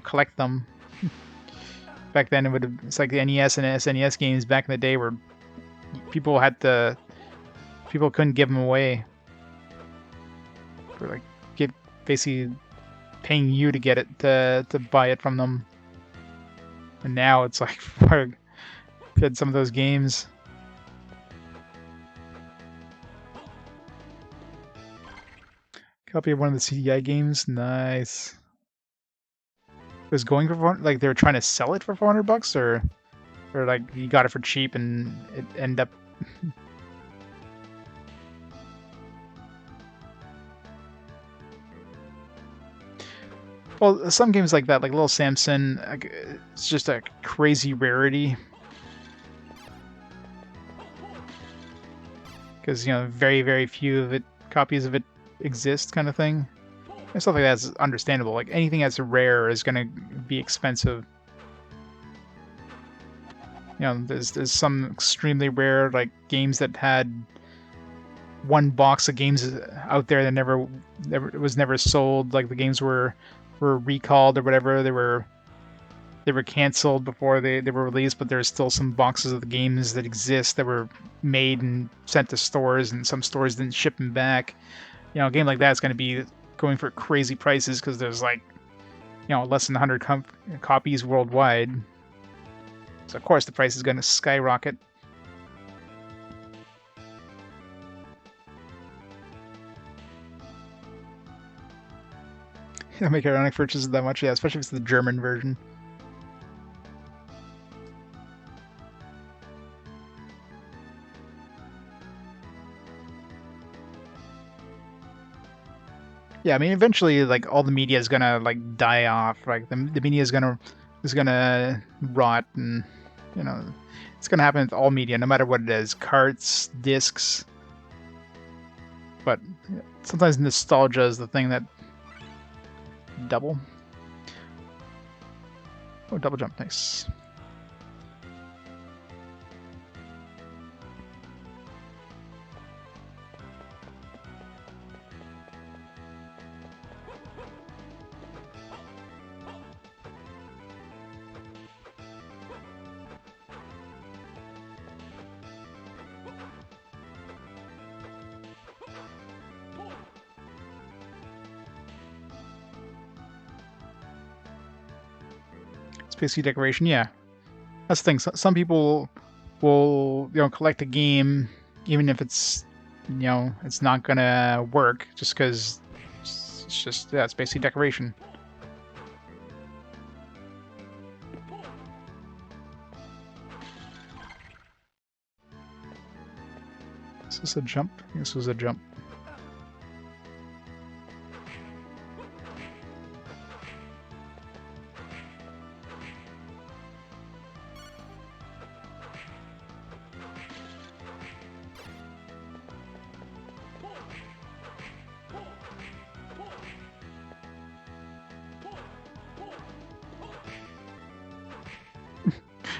collect them. Back then it's like the NES and SNES games back in the day where people couldn't give them away. For like basically paying you to get it to buy it from them. And now it's like get some of those games. Copy of one of the CDI games. Nice. It was going for like they were trying to sell it for $400, or like you got it for cheap and it ended up. Well, some games like that, like Little Samson, it's just a crazy rarity. Because, very, very few copies of it exist, kind of thing. And stuff like that's understandable. Like, anything that's rare is going to be expensive. There's some extremely rare, like, games that had one box of games out there that was never sold. Like, the games were recalled or whatever. They were canceled before they were released, but there's still some boxes of the games that exist that were made and sent to stores, and some stores didn't ship them back. A game like that is going to be going for crazy prices because there's like, less than 100 copies worldwide. So of course the price is going to skyrocket. Make ironic purchases that much, yeah, especially if it's the German version. Yeah, I mean, eventually, like, all the media is gonna like die off. Like the media is gonna rot, and it's gonna happen with all media, no matter what it is, carts, discs. But sometimes nostalgia is the thing that double. Oh, double jump, nice. PC decoration, yeah. That's the thing. Some people will, collect a game even if it's, it's not gonna work just because it's basically decoration. Is this a jump? I think this was a jump.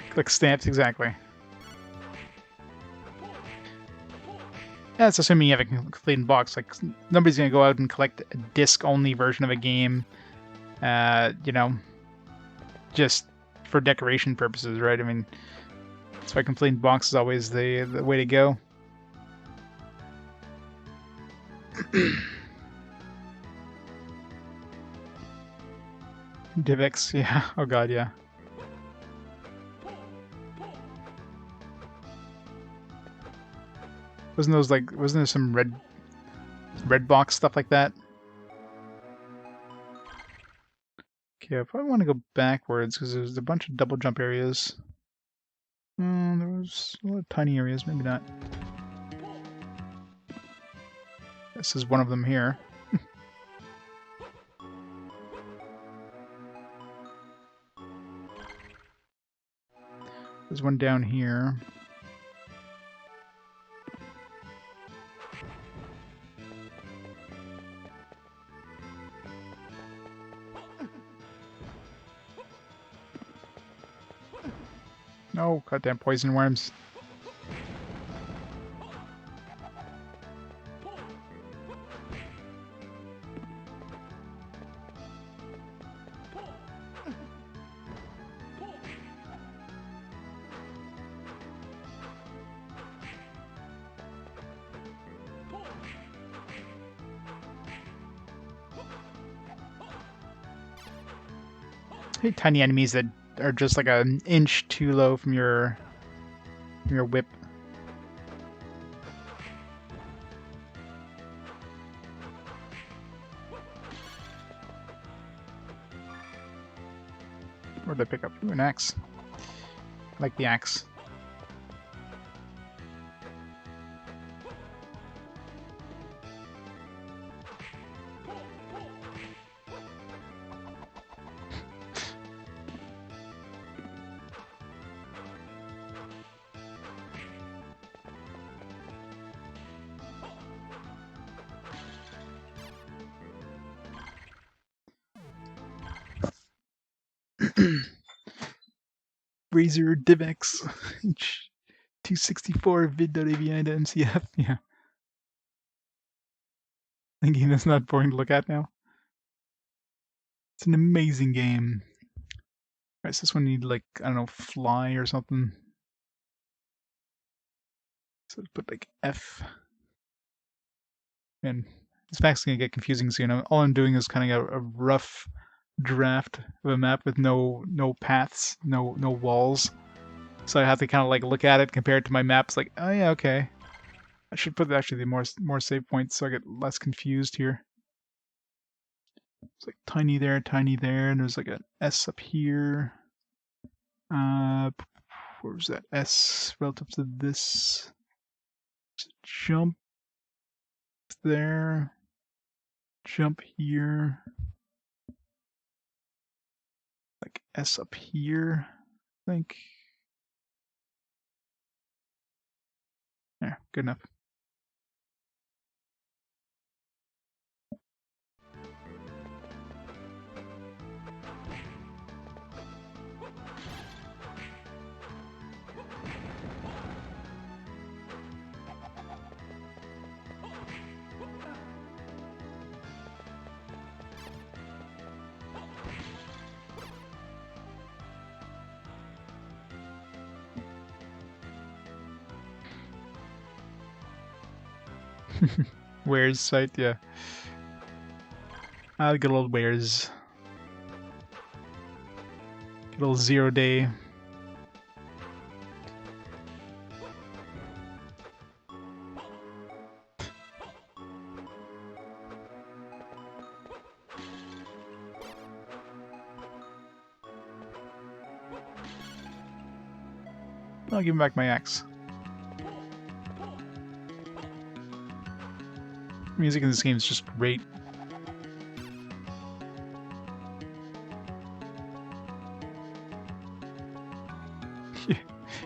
Click stamps, exactly. Yeah, it's assuming you have a complete box. Like, nobody's gonna go out and collect a disc-only version of a game, just for decoration purposes, right? I mean, that's why complete box is always the way to go. DivX, yeah. Oh god, yeah. Wasn't there some red box stuff like that? Okay, I probably want to go backwards because there's a bunch of double jump areas. There was a lot of tiny areas, maybe not. This is one of them here. There's one down here. No, goddamn poison worms. hate tiny enemies that are just like an inch too low from your whip. Where did I pick up? Ooh, an axe. I like the axe. Razor DivX. 264 vid.avi.mcf. Yeah. Thinking that's not boring to look at now. It's an amazing game. Alright, so this one need like, I don't know, fly or something. So put like F. And this map's gonna get confusing soon. All I'm doing is kind of a rough draft of a map with no paths, no walls. So I have to kind of like look at it, compare it to my maps. Like, oh yeah, okay. I should put actually the more save points so I get less confused here. It's like tiny there, and there's like an S up here. Where's that S relative to this? Jump there. Jump here. Like S up here, I think. Yeah, good enough. Where's site? Yeah. Good old Where's. Good old 0 day. I'll give him back my axe. Music in this game is just great.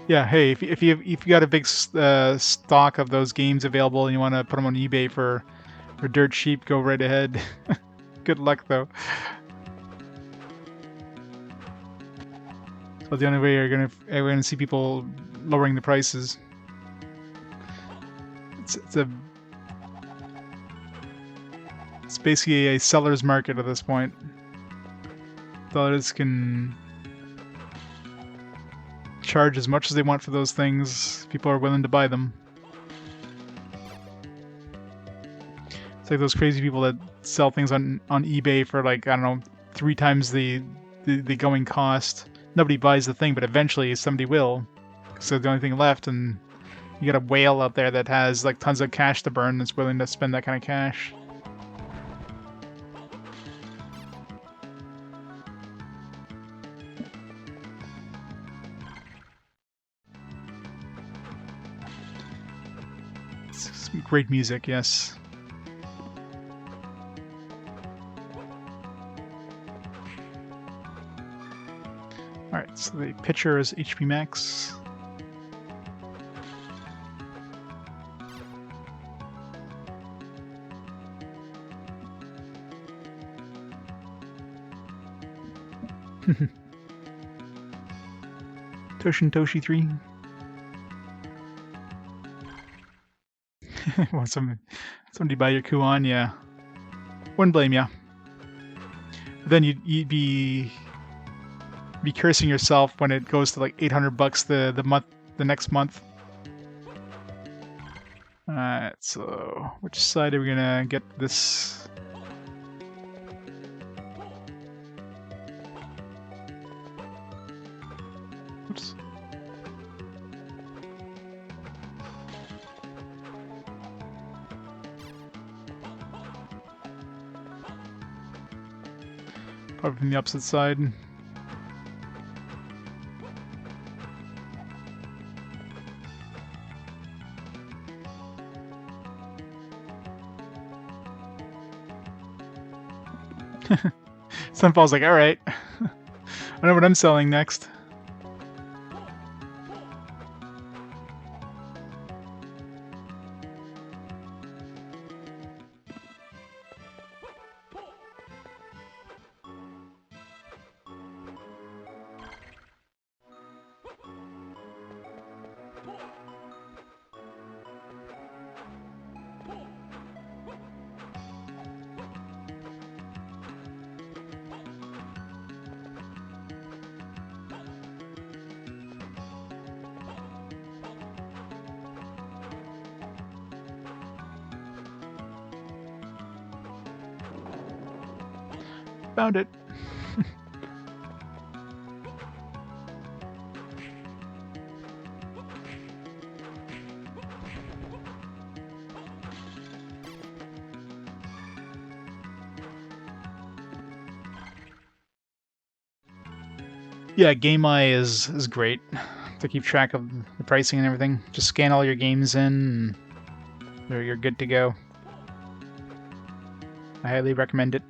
Yeah, hey, if you got a big stock of those games available and you want to put them on eBay for dirt cheap, go right ahead. Good luck though. So the only way you're gonna see people lowering the prices. It's basically a seller's market at this point. Sellers can charge as much as they want for those things. People are willing to buy them. It's like those crazy people that sell things on eBay for like, I don't know, 3 times the going cost. Nobody buys the thing, but eventually somebody will. So the only thing left, and you got a whale out there that has like tons of cash to burn that's willing to spend that kind of cash. It's great music, yes. Alright, so the pitcher is HP max. Toshin Toshi 3. Want somebody buy your Kuan? Yeah. Wouldn't blame ya. But then you'd be cursing yourself when it goes to like $800 the next month. Alright, so which side are we gonna get this? Probably from the opposite side. Sunfall's like, alright. I know what I'm selling next. Found it. Yeah, GameEye is great to keep track of the pricing and everything. Just scan all your games in, and you're good to go. I highly recommend it.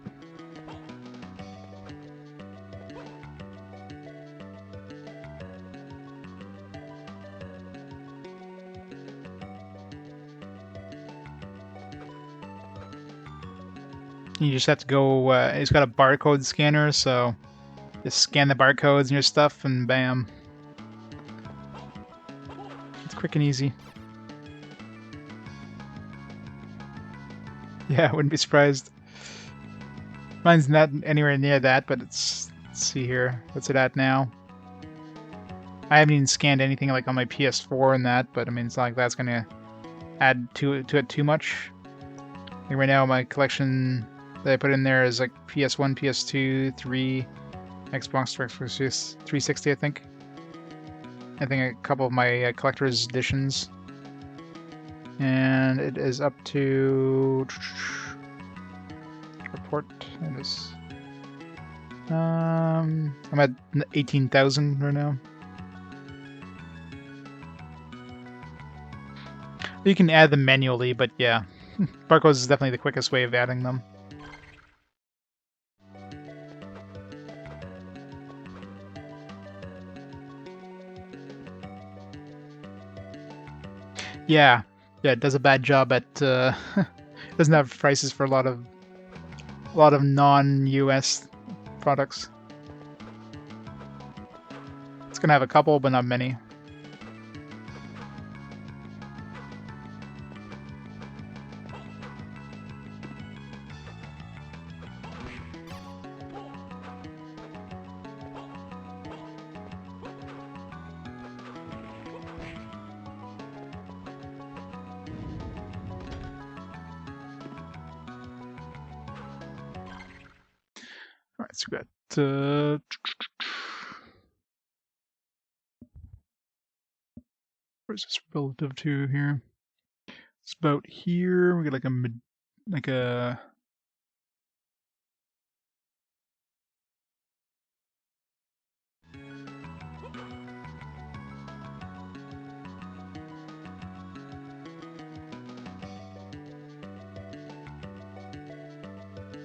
You just have to go. It's got a barcode scanner, so just scan the barcodes and your stuff, and bam. It's quick and easy. Yeah, I wouldn't be surprised. Mine's not anywhere near that, but let's see here. What's it at now? I haven't even scanned anything like on my PS4 and that, but I mean, it's not like that's gonna add to it too much. Like right now, my collection that I put in there is like PS1, PS2, 3, Xbox 360, I think. I think a couple of my collector's editions. And it is up to... report. I'm at 18,000 right now. You can add them manually, but yeah. Barcodes is definitely the quickest way of adding them. Yeah, it does a bad job at doesn't have prices for a lot of non-US products. It's gonna have a couple, but not many. Alright, so we got where's this relative to here? It's about here. We got like a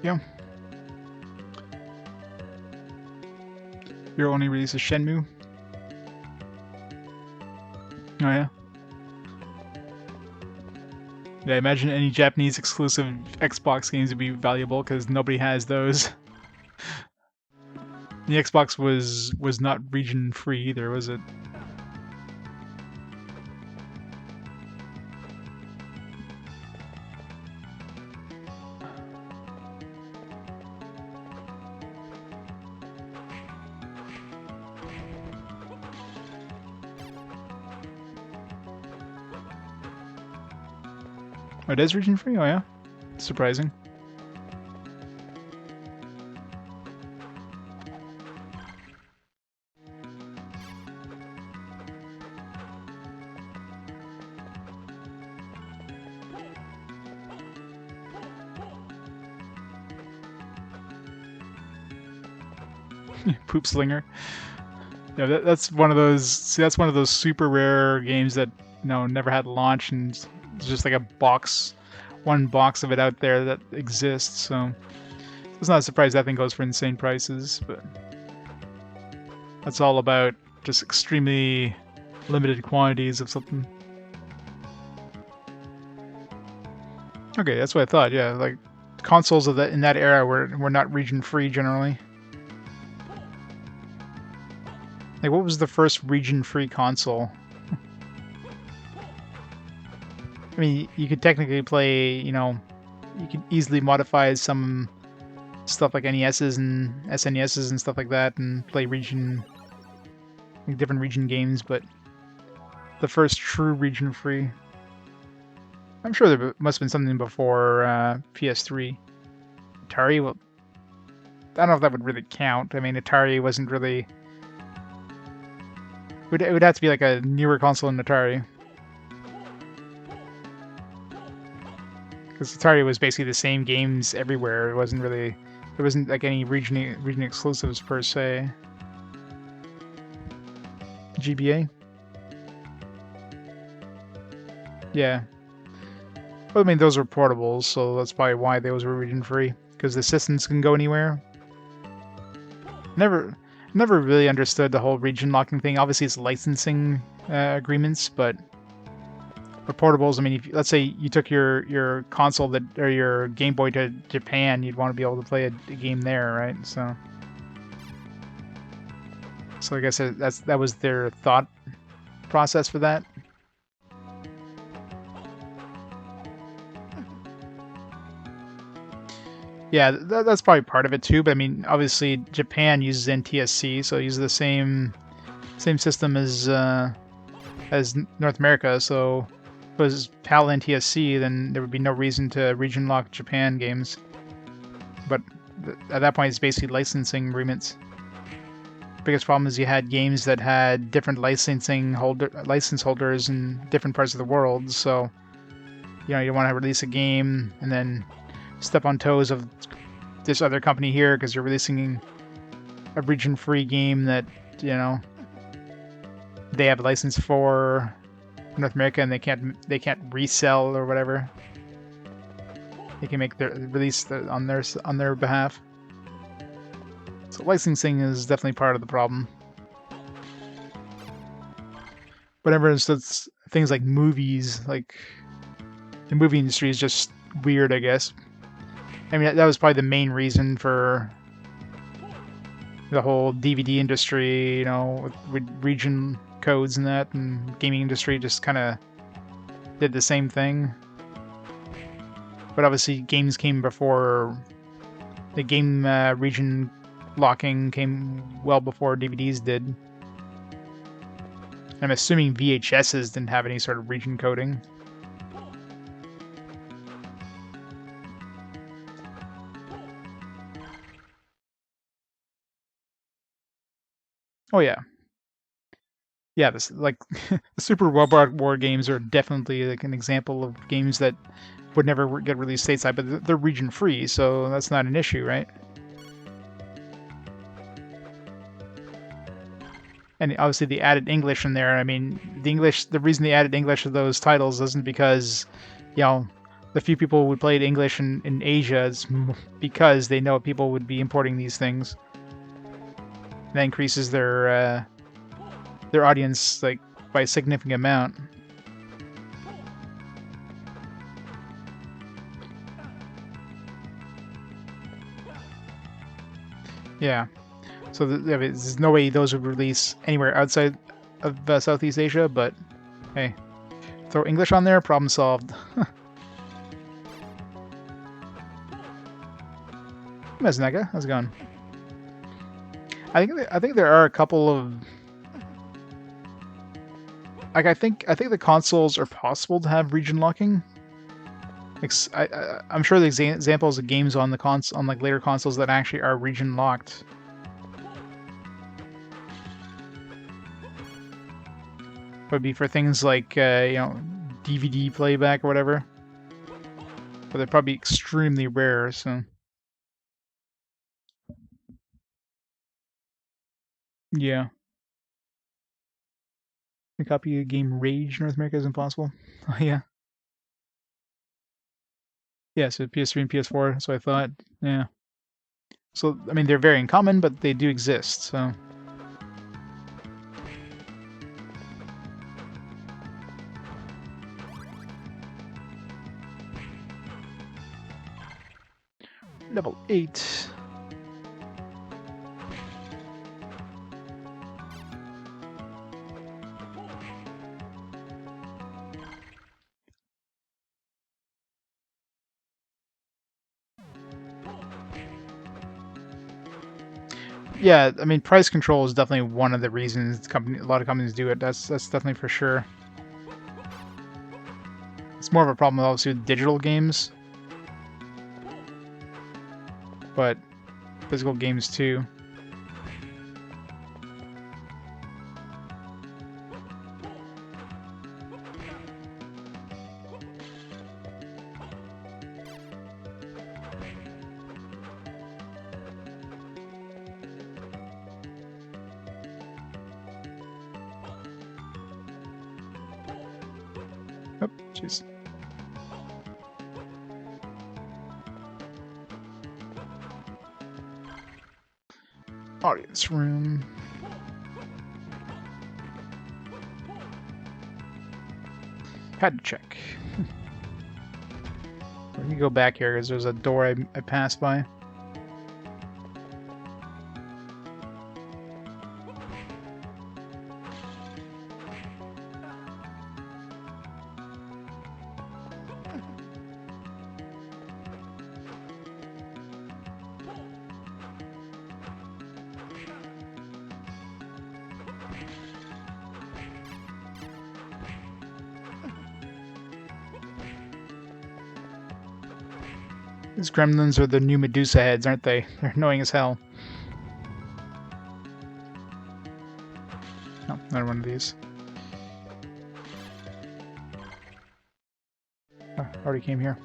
yeah. Your only release is Shenmue. Oh yeah. Yeah, I imagine any Japanese exclusive Xbox games would be valuable because nobody has those. The Xbox was not region free either, was it? Oh, it is region free? Oh yeah. Surprising. Poop Slinger. Yeah, that's one of those. See, that's one of those super rare games that never had launch, and it's just like a box, one box of it out there that exists. So it's not a surprise that thing goes for insane prices, but that's all about just extremely limited quantities of something. Okay, that's what I thought. Yeah, like consoles of that in that era were not region free generally. Like, what was the first region free console? I mean, you could technically play, you could easily modify some stuff like NESs and SNESs and stuff like that, and play like different region games. But the first true region free, I'm sure there must have been something before PS3. Atari, well, I don't know if that would really count. I mean, Atari wasn't really. It would have to be like a newer console than Atari. Because Atari was basically the same games everywhere. It wasn't really. There wasn't like any region exclusives per se. GBA? Yeah. Well, I mean, those were portables, so that's probably why those were region free. Because the systems can go anywhere. Never really understood the whole region locking thing. Obviously, it's licensing agreements, but for portables, I mean, if let's say you took your console or your Game Boy to Japan, you'd want to be able to play a game there, right? So I guess that was their thought process for that. Yeah, that's probably part of it too. But I mean, obviously, Japan uses NTSC, so it uses the same system as North America. So if it was PAL NTSC, then there would be no reason to region lock Japan games. But at that point, it's basically licensing agreements. Biggest problem is you had games that had different license holders in different parts of the world. So you don't want to release a game and then step on toes of this other company here because you're releasing a region-free game that they have a license for North America and they can't resell or whatever. They can make their release on their behalf. So licensing is definitely part of the problem. Whatever it's things like movies, like the movie industry is just weird, I guess. I mean, that was probably the main reason for the whole DVD industry, with region codes and that, and gaming industry just kind of did the same thing. But obviously, games came before the game region locking came well before DVDs did. I'm assuming VHSs didn't have any sort of region coding. Oh yeah, this like the Super Robot War games are definitely like an example of games that would never get released stateside, but they're region free, so that's not an issue, right? And obviously the added English in there. I mean, the reason they added English to those titles isn't because, the few people who played English in Asia, it's because they know people would be importing these things. That increases their audience like by a significant amount. Yeah. So there's no way those would release anywhere outside of Southeast Asia, but hey, throw English on there, problem solved. Meznaga, how's it going? I think there are a couple of like I think the consoles are possible to have region locking. I'm sure the examples of games on on like later consoles that actually are region locked. Would be for things like DVD playback or whatever, but they're probably extremely rare. So Yeah. A copy of game Rage North America is impossible. Oh, yeah. Yeah, so PS3 and PS4, that's what I thought. Yeah. So, I mean, they're very uncommon, but they do exist, so... Level 8. Yeah, I mean, price control is definitely one of the reasons a lot of companies do it. That's definitely for sure. It's more of a problem, obviously, with digital games, but physical games too. Oh, jeez. Audience room. Had to check. Let me go back here because there's a door I passed by. These gremlins are the new Medusa heads, aren't they? They're annoying as hell. No, not one of these. Oh, already came here.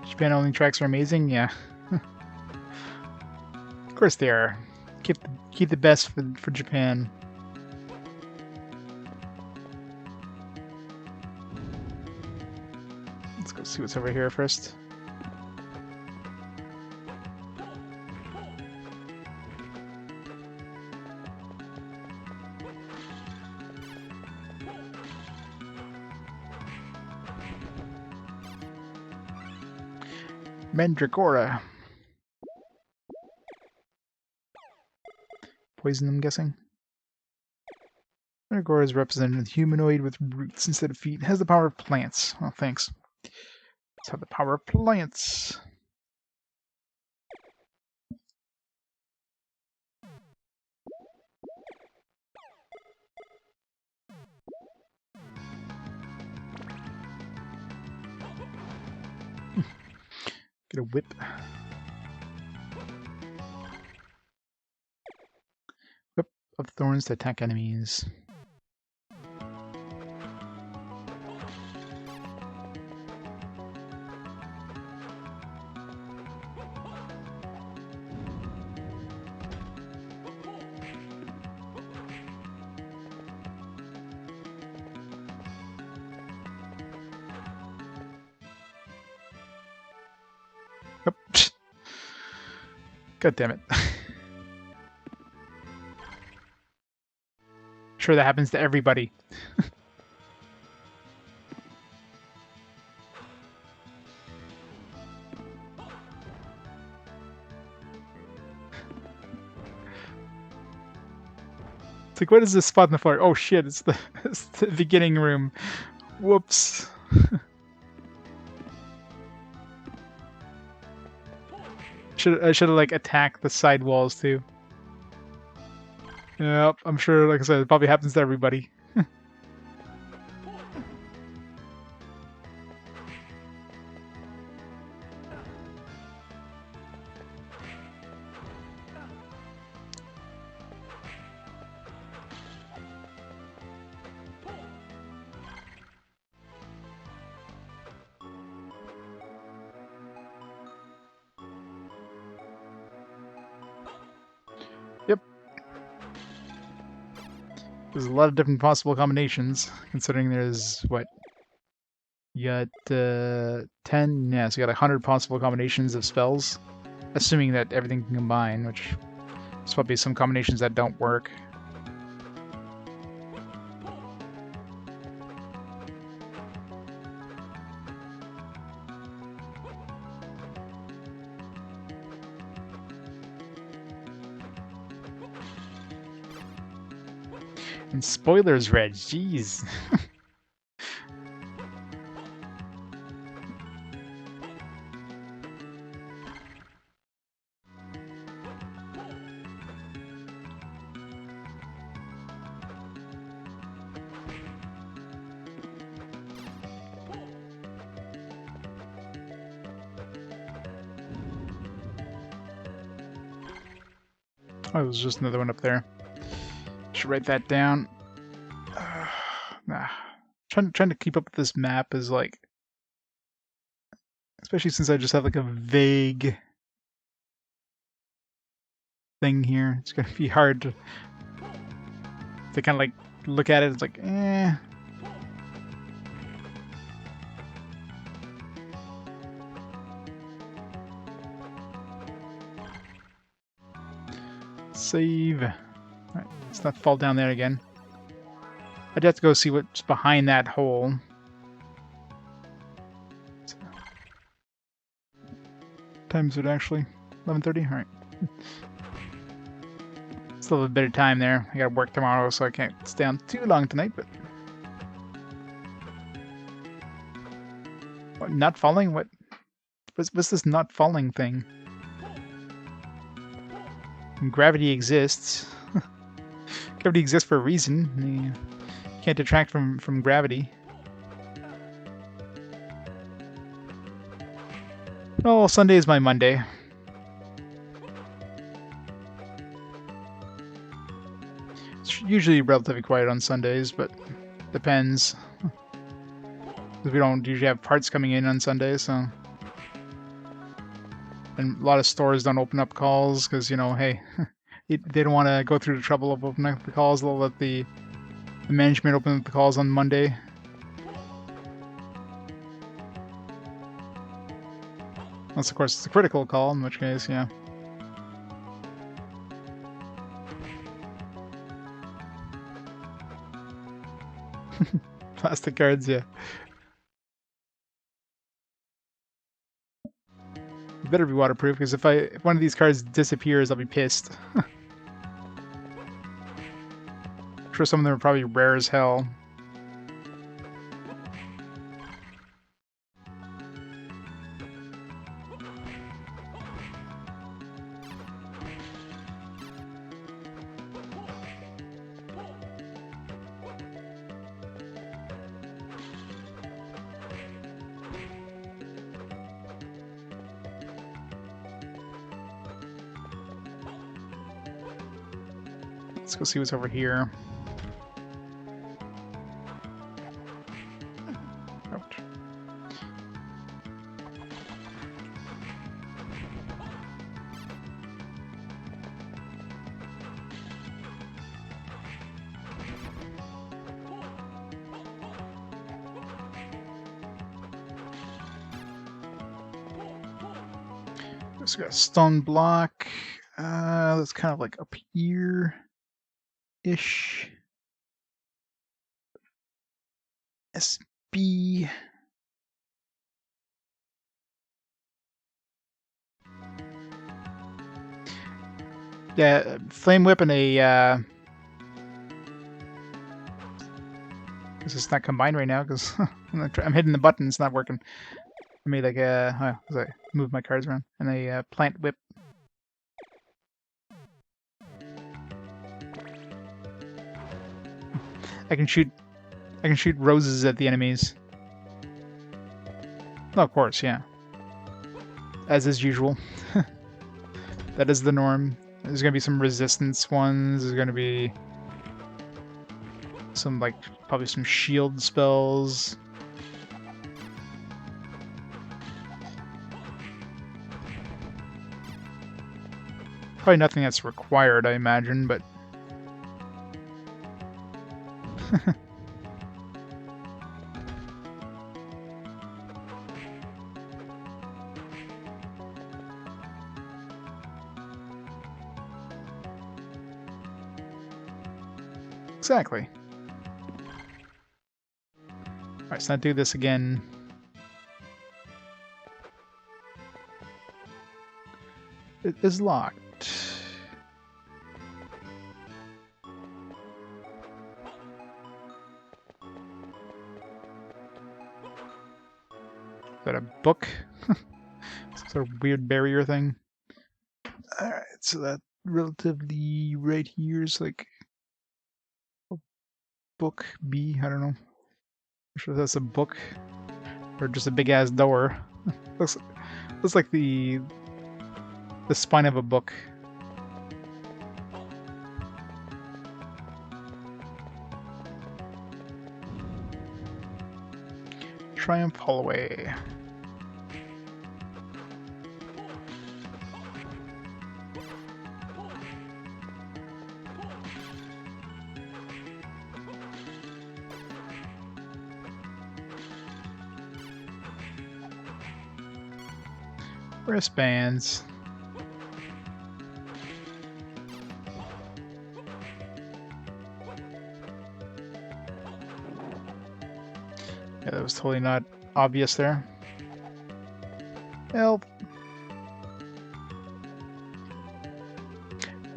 Japan only tracks are amazing, yeah. Of course they are. Keep the best for Japan. Let's go see what's over here first. Mandragora. Poison, I'm guessing. Mandragora is represented as humanoid with roots instead of feet. It has the power of plants. Oh, thanks. Let's have the power of plants. Get a whip. Whip of thorns to attack enemies. Oh, God damn it. Sure, that happens to everybody. It's like, what is this spot on the floor? Oh shit, it's the beginning room. Whoops. I should have like attacked the side walls too. Yep, I'm sure. Like I said, it probably happens to everybody. Yep. There's a lot of different possible combinations, considering there's, what, you got 10, yeah, so you got 100 possible combinations of spells, assuming that everything can combine, which there's probably some combinations that don't work. And spoilers, Reg, jeez. Oh, there's just another one up there. Should write that down. Nah. Trying to keep up with this map is like, especially since I just have like a vague thing here. It's gonna be hard to kind of like look at it. It's like, eh. Save. Alright, let's not fall down there again. I'd have to go see what's behind that hole. Time is it actually? 11:30? Alright. Still have a bit of time there. I gotta work tomorrow, so I can't stay on too long tonight, but... What, not falling? What? What's this not falling thing? And gravity exists. Gravity exists for a reason. You can't detract from gravity. Oh, Sunday is my Monday. It's usually relatively quiet on Sundays, but depends. Because we don't usually have parts coming in on Sundays, so... And a lot of stores don't open up calls, because, you know, hey... They don't want to go through the trouble of opening up the calls. They'll let the management open up the calls on Monday. Unless, of course, it's a critical call, in which case, yeah. Plastic cards, yeah. You better be waterproof, because if one of these cards disappears, I'll be pissed. I'm sure some of them are probably rare as hell. Let's go see what's over here. Ouch. So we got a stone block. That's kind of like up here-ish. SB. Yeah, flame whip and a. Because it's not combined right now. Because I'm hitting the button, it's not working. I made like a. move my cards around. And a plant whip. I can shoot roses at the enemies. Oh, of course, yeah. As is usual. That is the norm. There's gonna be some resistance ones. There's gonna be some, like, probably some shield spells. Probably nothing that's required, I imagine, but... Exactly. Alright, let's not do this again. It is locked. Is that a book? Some sort of weird barrier thing. Alright, so that relatively right here is like book B, I don't know. I'm sure that's a book. Or just a big ass door. looks like the spine of a book. Triumph Hallway. Wristbands. Yeah, that was totally not obvious there. Help.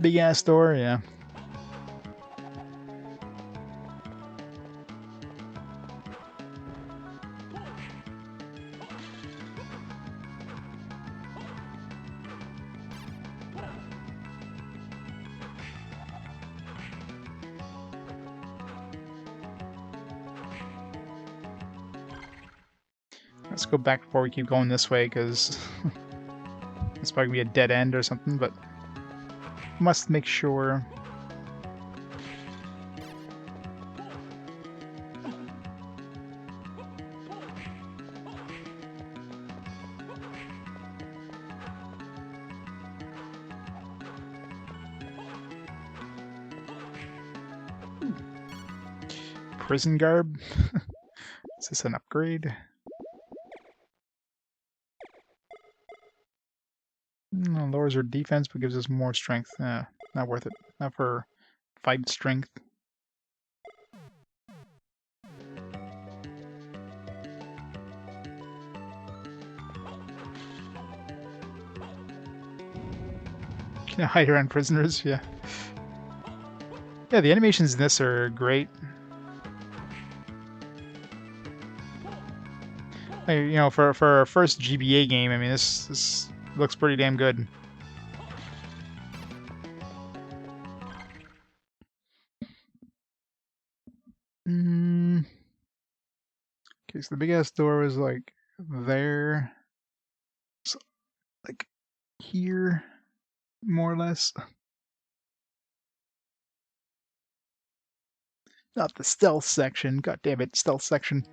Big ass door, yeah. Let's go back before we keep going this way, because it's probably gonna be a dead end or something, but must make sure. Prison garb? Is this an upgrade? No, lowers our defense but gives us more strength. Not worth it. Not for 5 strength. Can I hide around prisoners? Yeah. Yeah, the animations in this are great. You know, for our first GBA game, I mean, this looks pretty damn good. Okay, so the big ass door was like there, so, like here, more or less. Not the stealth section. God damn it, stealth section.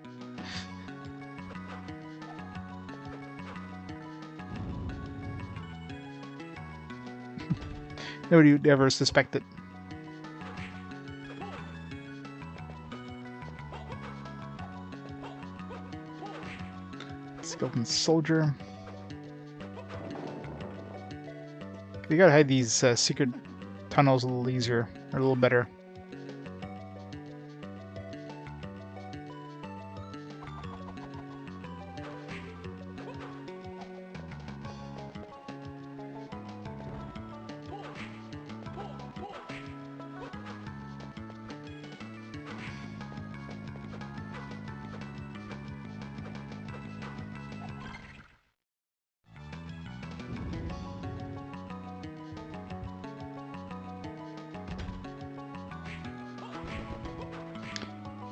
Nobody would ever suspect it. Skeleton soldier. You gotta hide these secret tunnels a little easier, or a little better.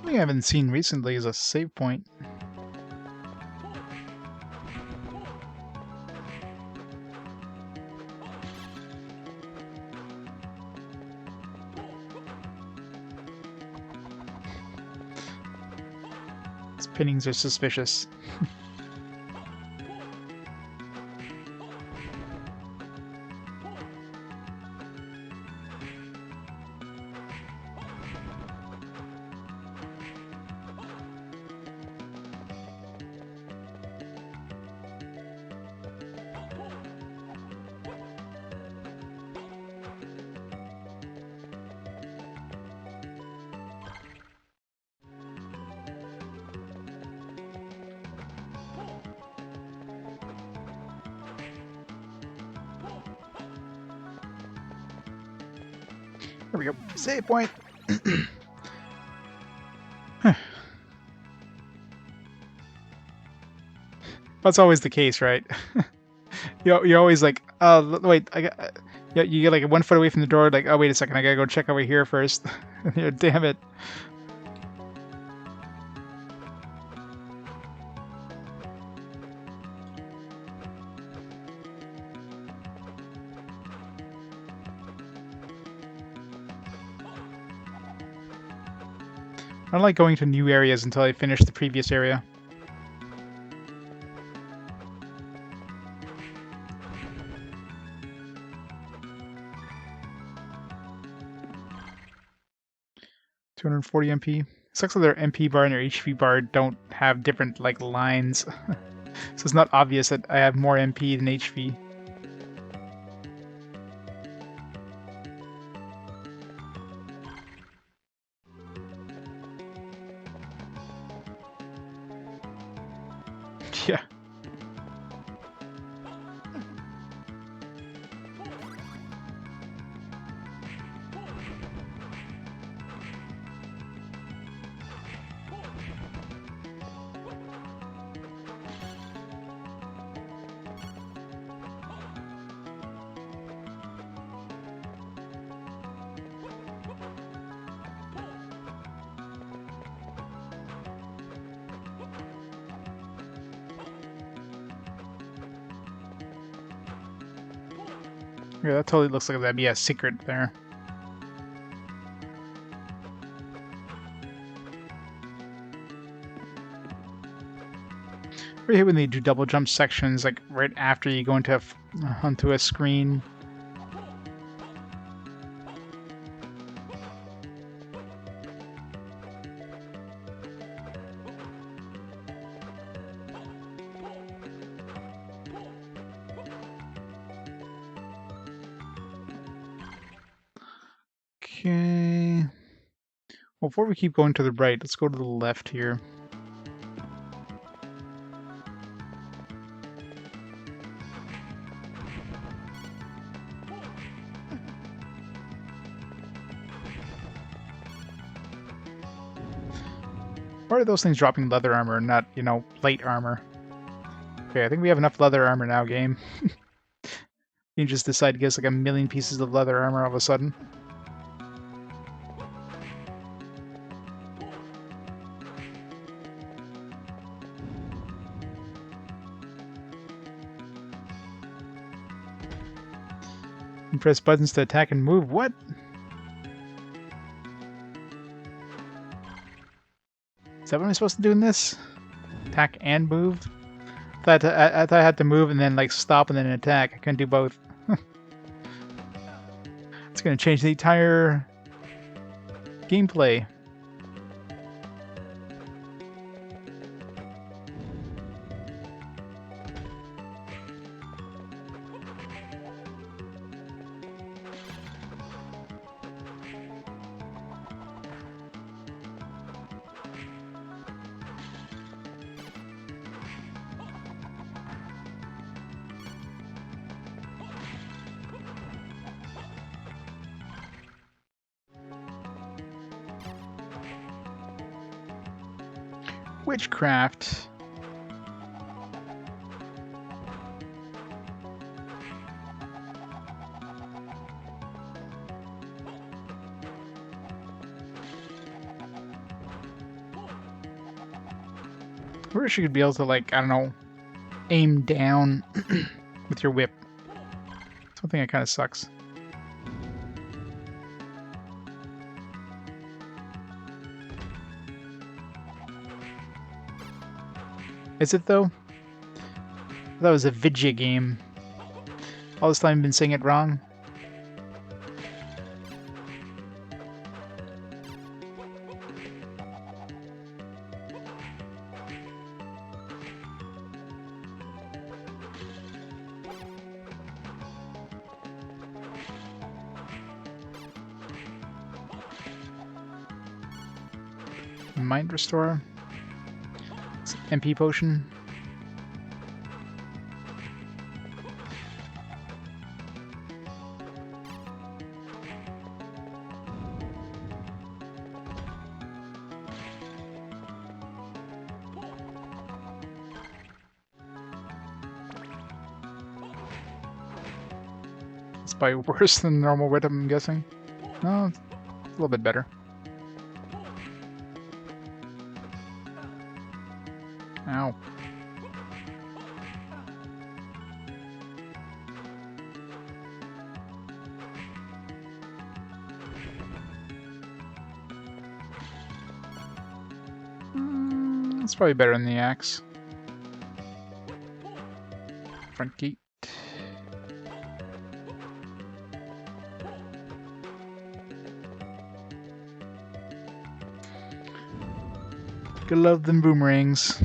thing I haven't seen recently is a save point. These pinnings are suspicious. There we go. Save point. That's always the case, right? You're always like, oh wait, I got. You get like 1 foot away from the door, like, oh wait a second, I gotta go check over here first. Damn it. I don't like going to new areas until I finish the previous area. $240 MP. Sucks that their MP bar and their HP bar don't have different like lines, so it's not obvious that I have more MP than HP. Yeah. Yeah, that totally looks like that'd be a secret there. I hate when they do double jump sections, like right after you go into onto a screen. Okay. Well, before we keep going to the right, let's go to the left here. Why are those things dropping leather armor, not, you know, plate armor? Okay, I think we have enough leather armor now, game. You just decide to give us like 1,000,000 pieces of leather armor all of a sudden. And press buttons to attack and move. What? Is that what I'm supposed to do in this? Attack and move? I thought I had to move and then like stop and then attack. I couldn't do both. It's gonna change the entire gameplay. Witchcraft. I wish you could be able to, like, I don't know, aim down with your whip. Something that kind of sucks. Is it, though? That was a Vidya game. All this time I've been saying it wrong. Mind Restore. MP Potion. It's probably worse than normal rhythm, I'm guessing. No, it's a little bit better. Ow. It's probably better than the axe. Front gate. Gotta love them boomerangs.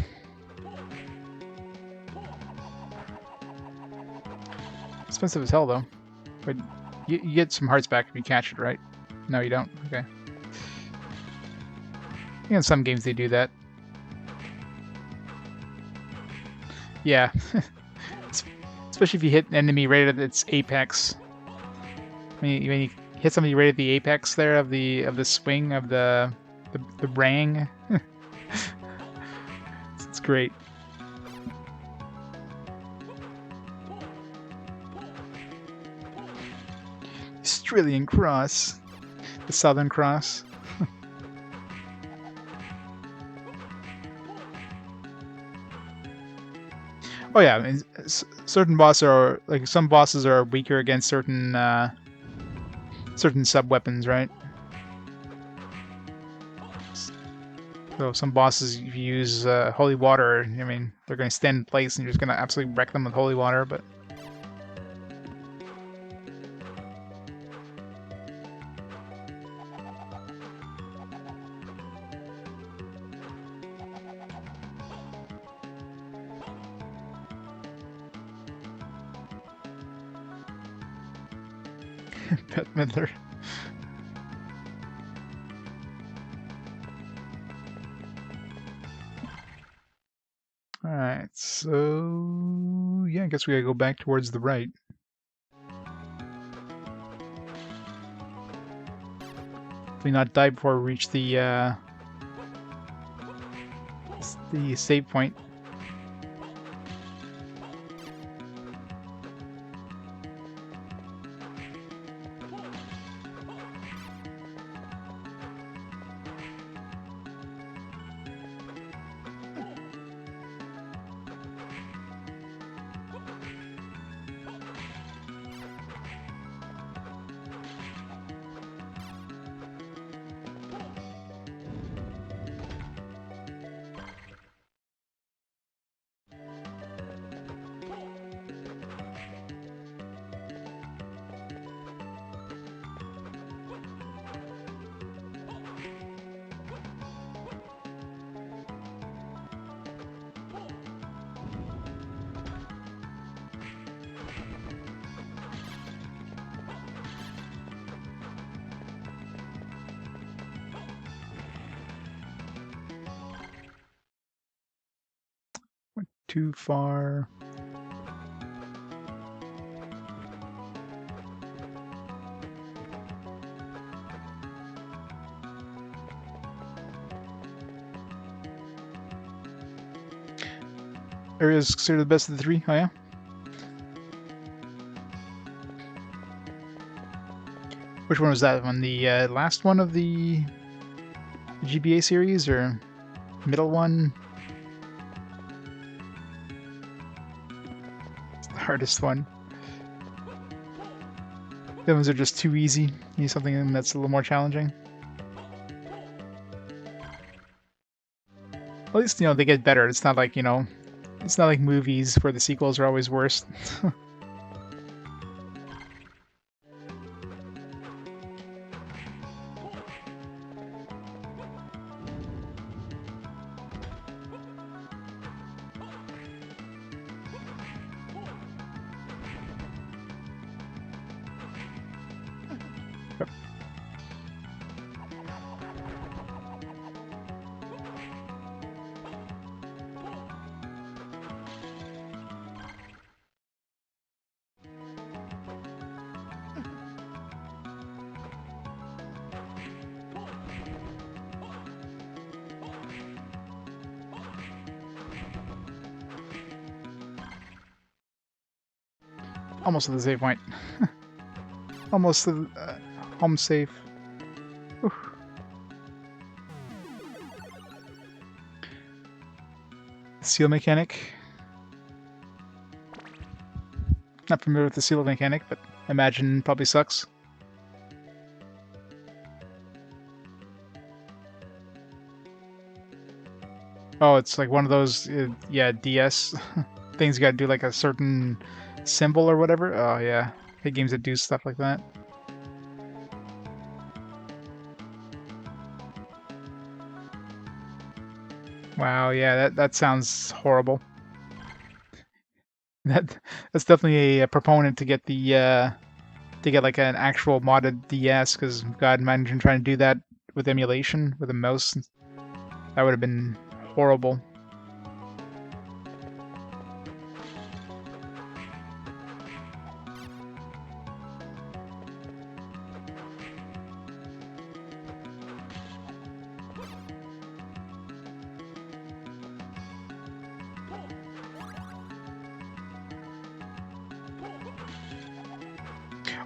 Expensive as hell, though. But you get some hearts back if you catch it, right? No, you don't? Okay. I think in some games they do that. Yeah. Especially if you hit an enemy right at its apex. When you hit somebody right at the apex there of the swing of the rang. It's great. Australian Cross. The Southern Cross. Oh yeah, I mean, certain bosses are like some bosses are weaker against certain sub weapons, right? So some bosses, if you use holy water, I mean, they're going to stand in place, and you're just going to absolutely wreck them with holy water. But Bette Midler. Alright, so yeah, I guess we gotta go back towards the right. Hopefully not die before we reach the save point. Too far. Area is considered the best of the three. Oh yeah. Which one was that one? The last one of the GBA series, or middle one? hardest one. The ones are just too easy. Need something that's a little more challenging. At least, you know, they get better. It's not like, you know, it's not like movies where the sequels are always worse. Almost at the save point. Almost to the, home safe. Whew. Seal mechanic. Not familiar with the seal mechanic, but imagine probably sucks. Oh, it's like one of those, yeah, DS things you gotta do like a certain symbol or whatever. Oh yeah, the games that do stuff like that. Wow, yeah, that sounds horrible. That's definitely a proponent to get the to get like an actual modded DS, because God, imagine trying to do that with emulation with a mouse. That would have been horrible.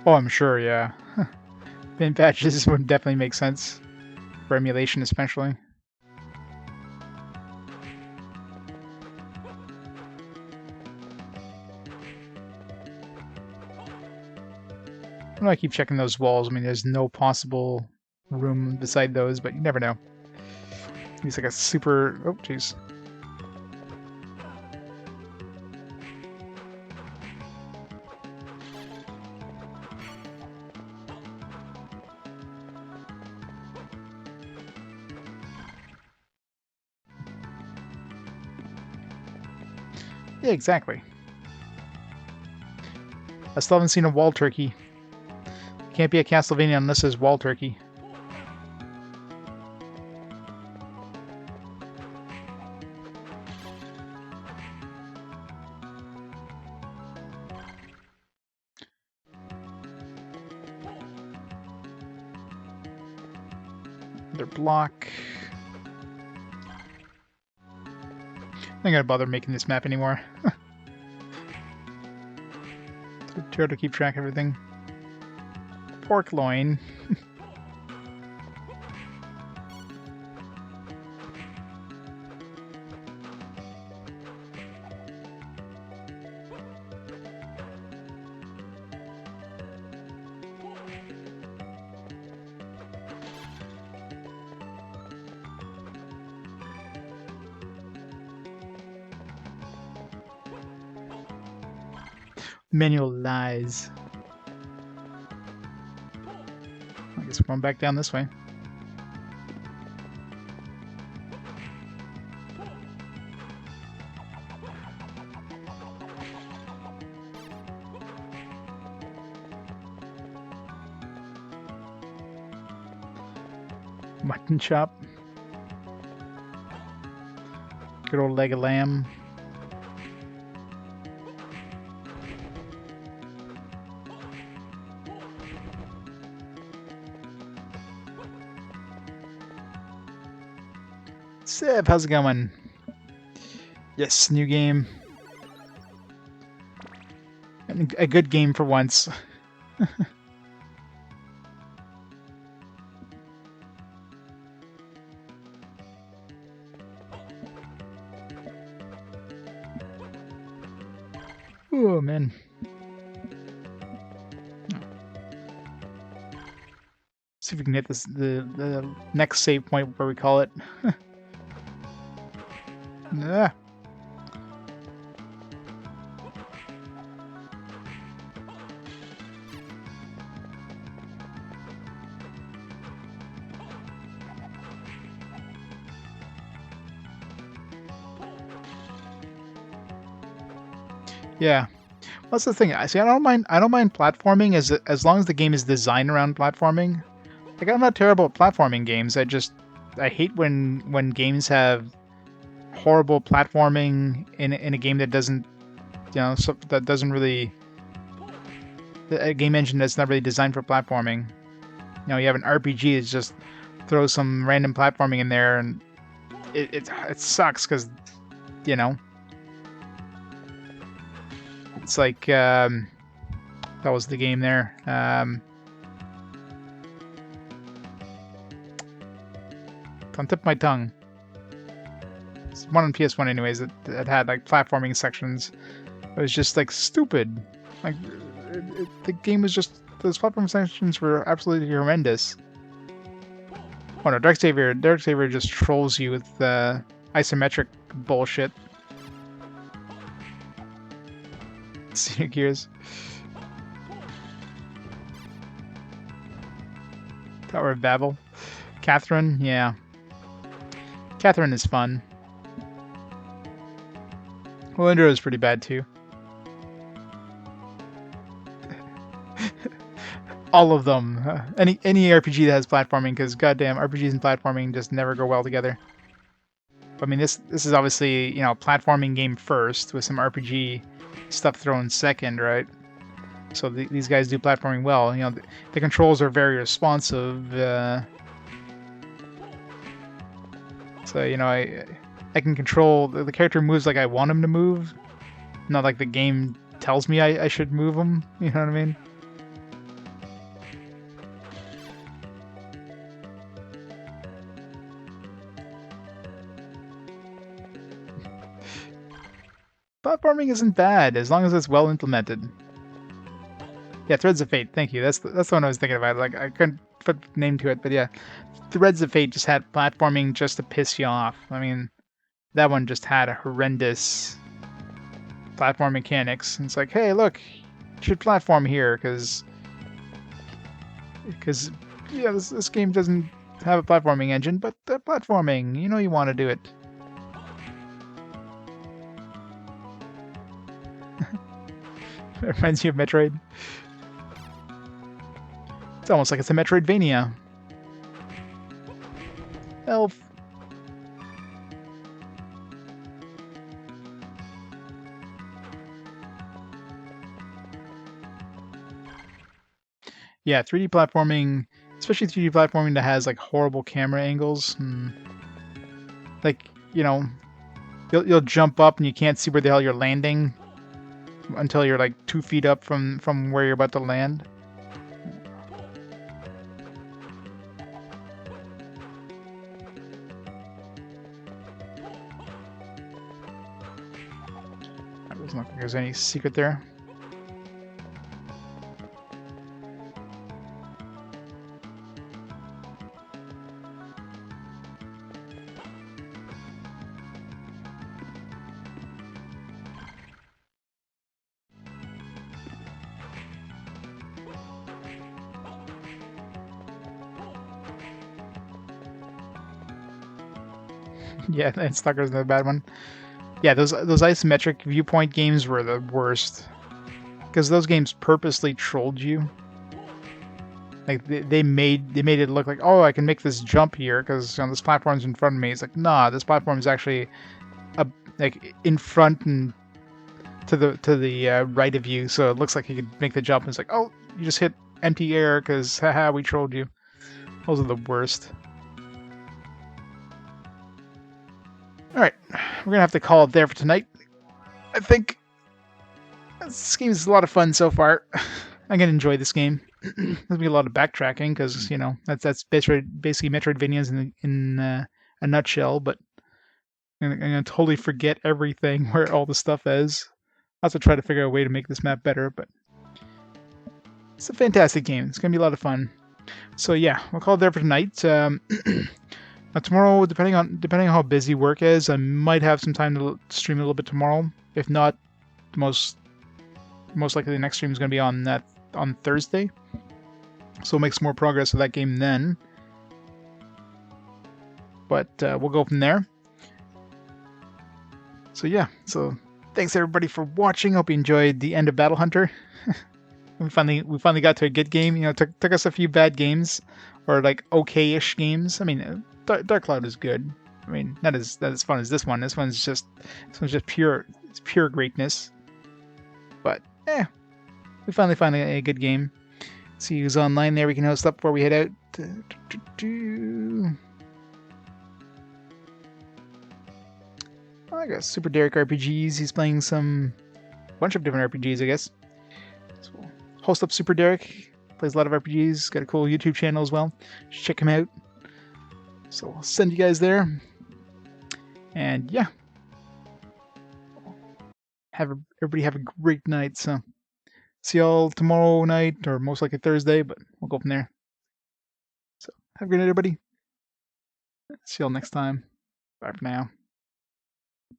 Oh, I'm sure, yeah. Bin patches would definitely make sense for emulation, especially. I know I keep checking those walls. I mean, there's no possible room beside those, but you never know. He's like a super... Oh, jeez. Yeah, exactly. I still haven't seen a wall turkey. Can't be a Castlevania unless there's wall turkey. Another block. I'm not gonna bother making this map anymore. It's too hard to keep track of everything. Pork loin. Manual lies. I guess we're going back down this way. Mutton chop. Good old leg of lamb. Seb, how's it going? Yes, new game. A good game for once. Oh man. See if we can hit this the next save point where we call it. Ah. Yeah. That's the thing. I see. I don't mind platforming as long as the game is designed around platforming. Like I'm not terrible at platforming games. I hate when games have horrible platforming in a game that doesn't that doesn't really a game engine that's not really designed for platforming. You have an RPG that just throws some random platforming in there, and it sucks because you know it's like that was the game there. On tip of my tongue. It's one on PS1 anyways that had like platforming sections. It was just like stupid. Like the game was just those platform sections were absolutely horrendous. Oh no, Dark Savior just trolls you with isometric bullshit. Scenic Gears. Tower of Babel. Catherine, yeah. Catherine is fun. Melinda is pretty bad too. All of them. Any RPG that has platforming, because goddamn RPGs and platforming just never go well together. I mean, this is obviously a platforming game first with some RPG stuff thrown second, right? So these guys do platforming well. The controls are very responsive. So I can control the character moves like I want him to move, not like the game tells me I should move him. You know what I mean? Platforming isn't bad as long as it's well implemented. Yeah, Threads of Fate. Thank you. That's the one I was thinking about. Like I couldn't put a name to it, but yeah, Threads of Fate just had platforming just to piss you off. I mean, that one just had a horrendous platform mechanics. And it's like, hey, look, you should platform here because yeah, this game doesn't have a platforming engine, but platforming, you want to do it. It reminds you of Metroid. It's almost like it's a Metroidvania. Elf. Yeah, 3D platforming, especially 3D platforming that has like horrible camera angles. Like, you'll jump up and you can't see where the hell you're landing until you're like 2 feet up from where you're about to land. That doesn't look like there's any secret there. Yeah, and Stalker's the bad one. Yeah, those isometric viewpoint games were the worst. Because those games purposely trolled you. Like they made it look like, oh, I can make this jump here because this platform's in front of me. It's like, nah, this platform is actually like in front and to the right of you, so it looks like you could make the jump. And it's like, oh, you just hit empty air because haha, we trolled you. Those are the worst. All right, we're gonna have to call it there for tonight. I think this game is a lot of fun so far. I'm gonna enjoy this game. There'll be a lot of backtracking because that's basically Metroidvanias in a nutshell. But I'm gonna totally forget everything where all the stuff is. also try to figure out a way to make this map better, but it's a fantastic game. It's going to be a lot of fun. So yeah, we'll call it there for tonight. Tomorrow, depending on how busy work is, I might have some time to stream a little bit tomorrow. If not, most likely the next stream is going to be on Thursday. So we'll make some more progress with that game then. But we'll go from there. So yeah, so thanks everybody for watching. Hope you enjoyed the end of Battle Hunter. we finally got to a good game. You know, it took us a few bad games, or like okay-ish games. I mean, Dark Cloud is good. I mean, not as fun as this one. This one's just pure greatness. But we finally found a good game. See who's online there. We can host up before we head out. I got Super Derek RPGs. He's playing bunch of different RPGs, I guess. So we'll host up Super Derek. Plays a lot of RPGs. Got a cool YouTube channel as well. Check him out. So I'll send you guys there. And yeah. Everybody have a great night. So see y'all tomorrow night, or most likely Thursday, but we'll go from there. So have a good night, everybody. See y'all next time. Bye for now.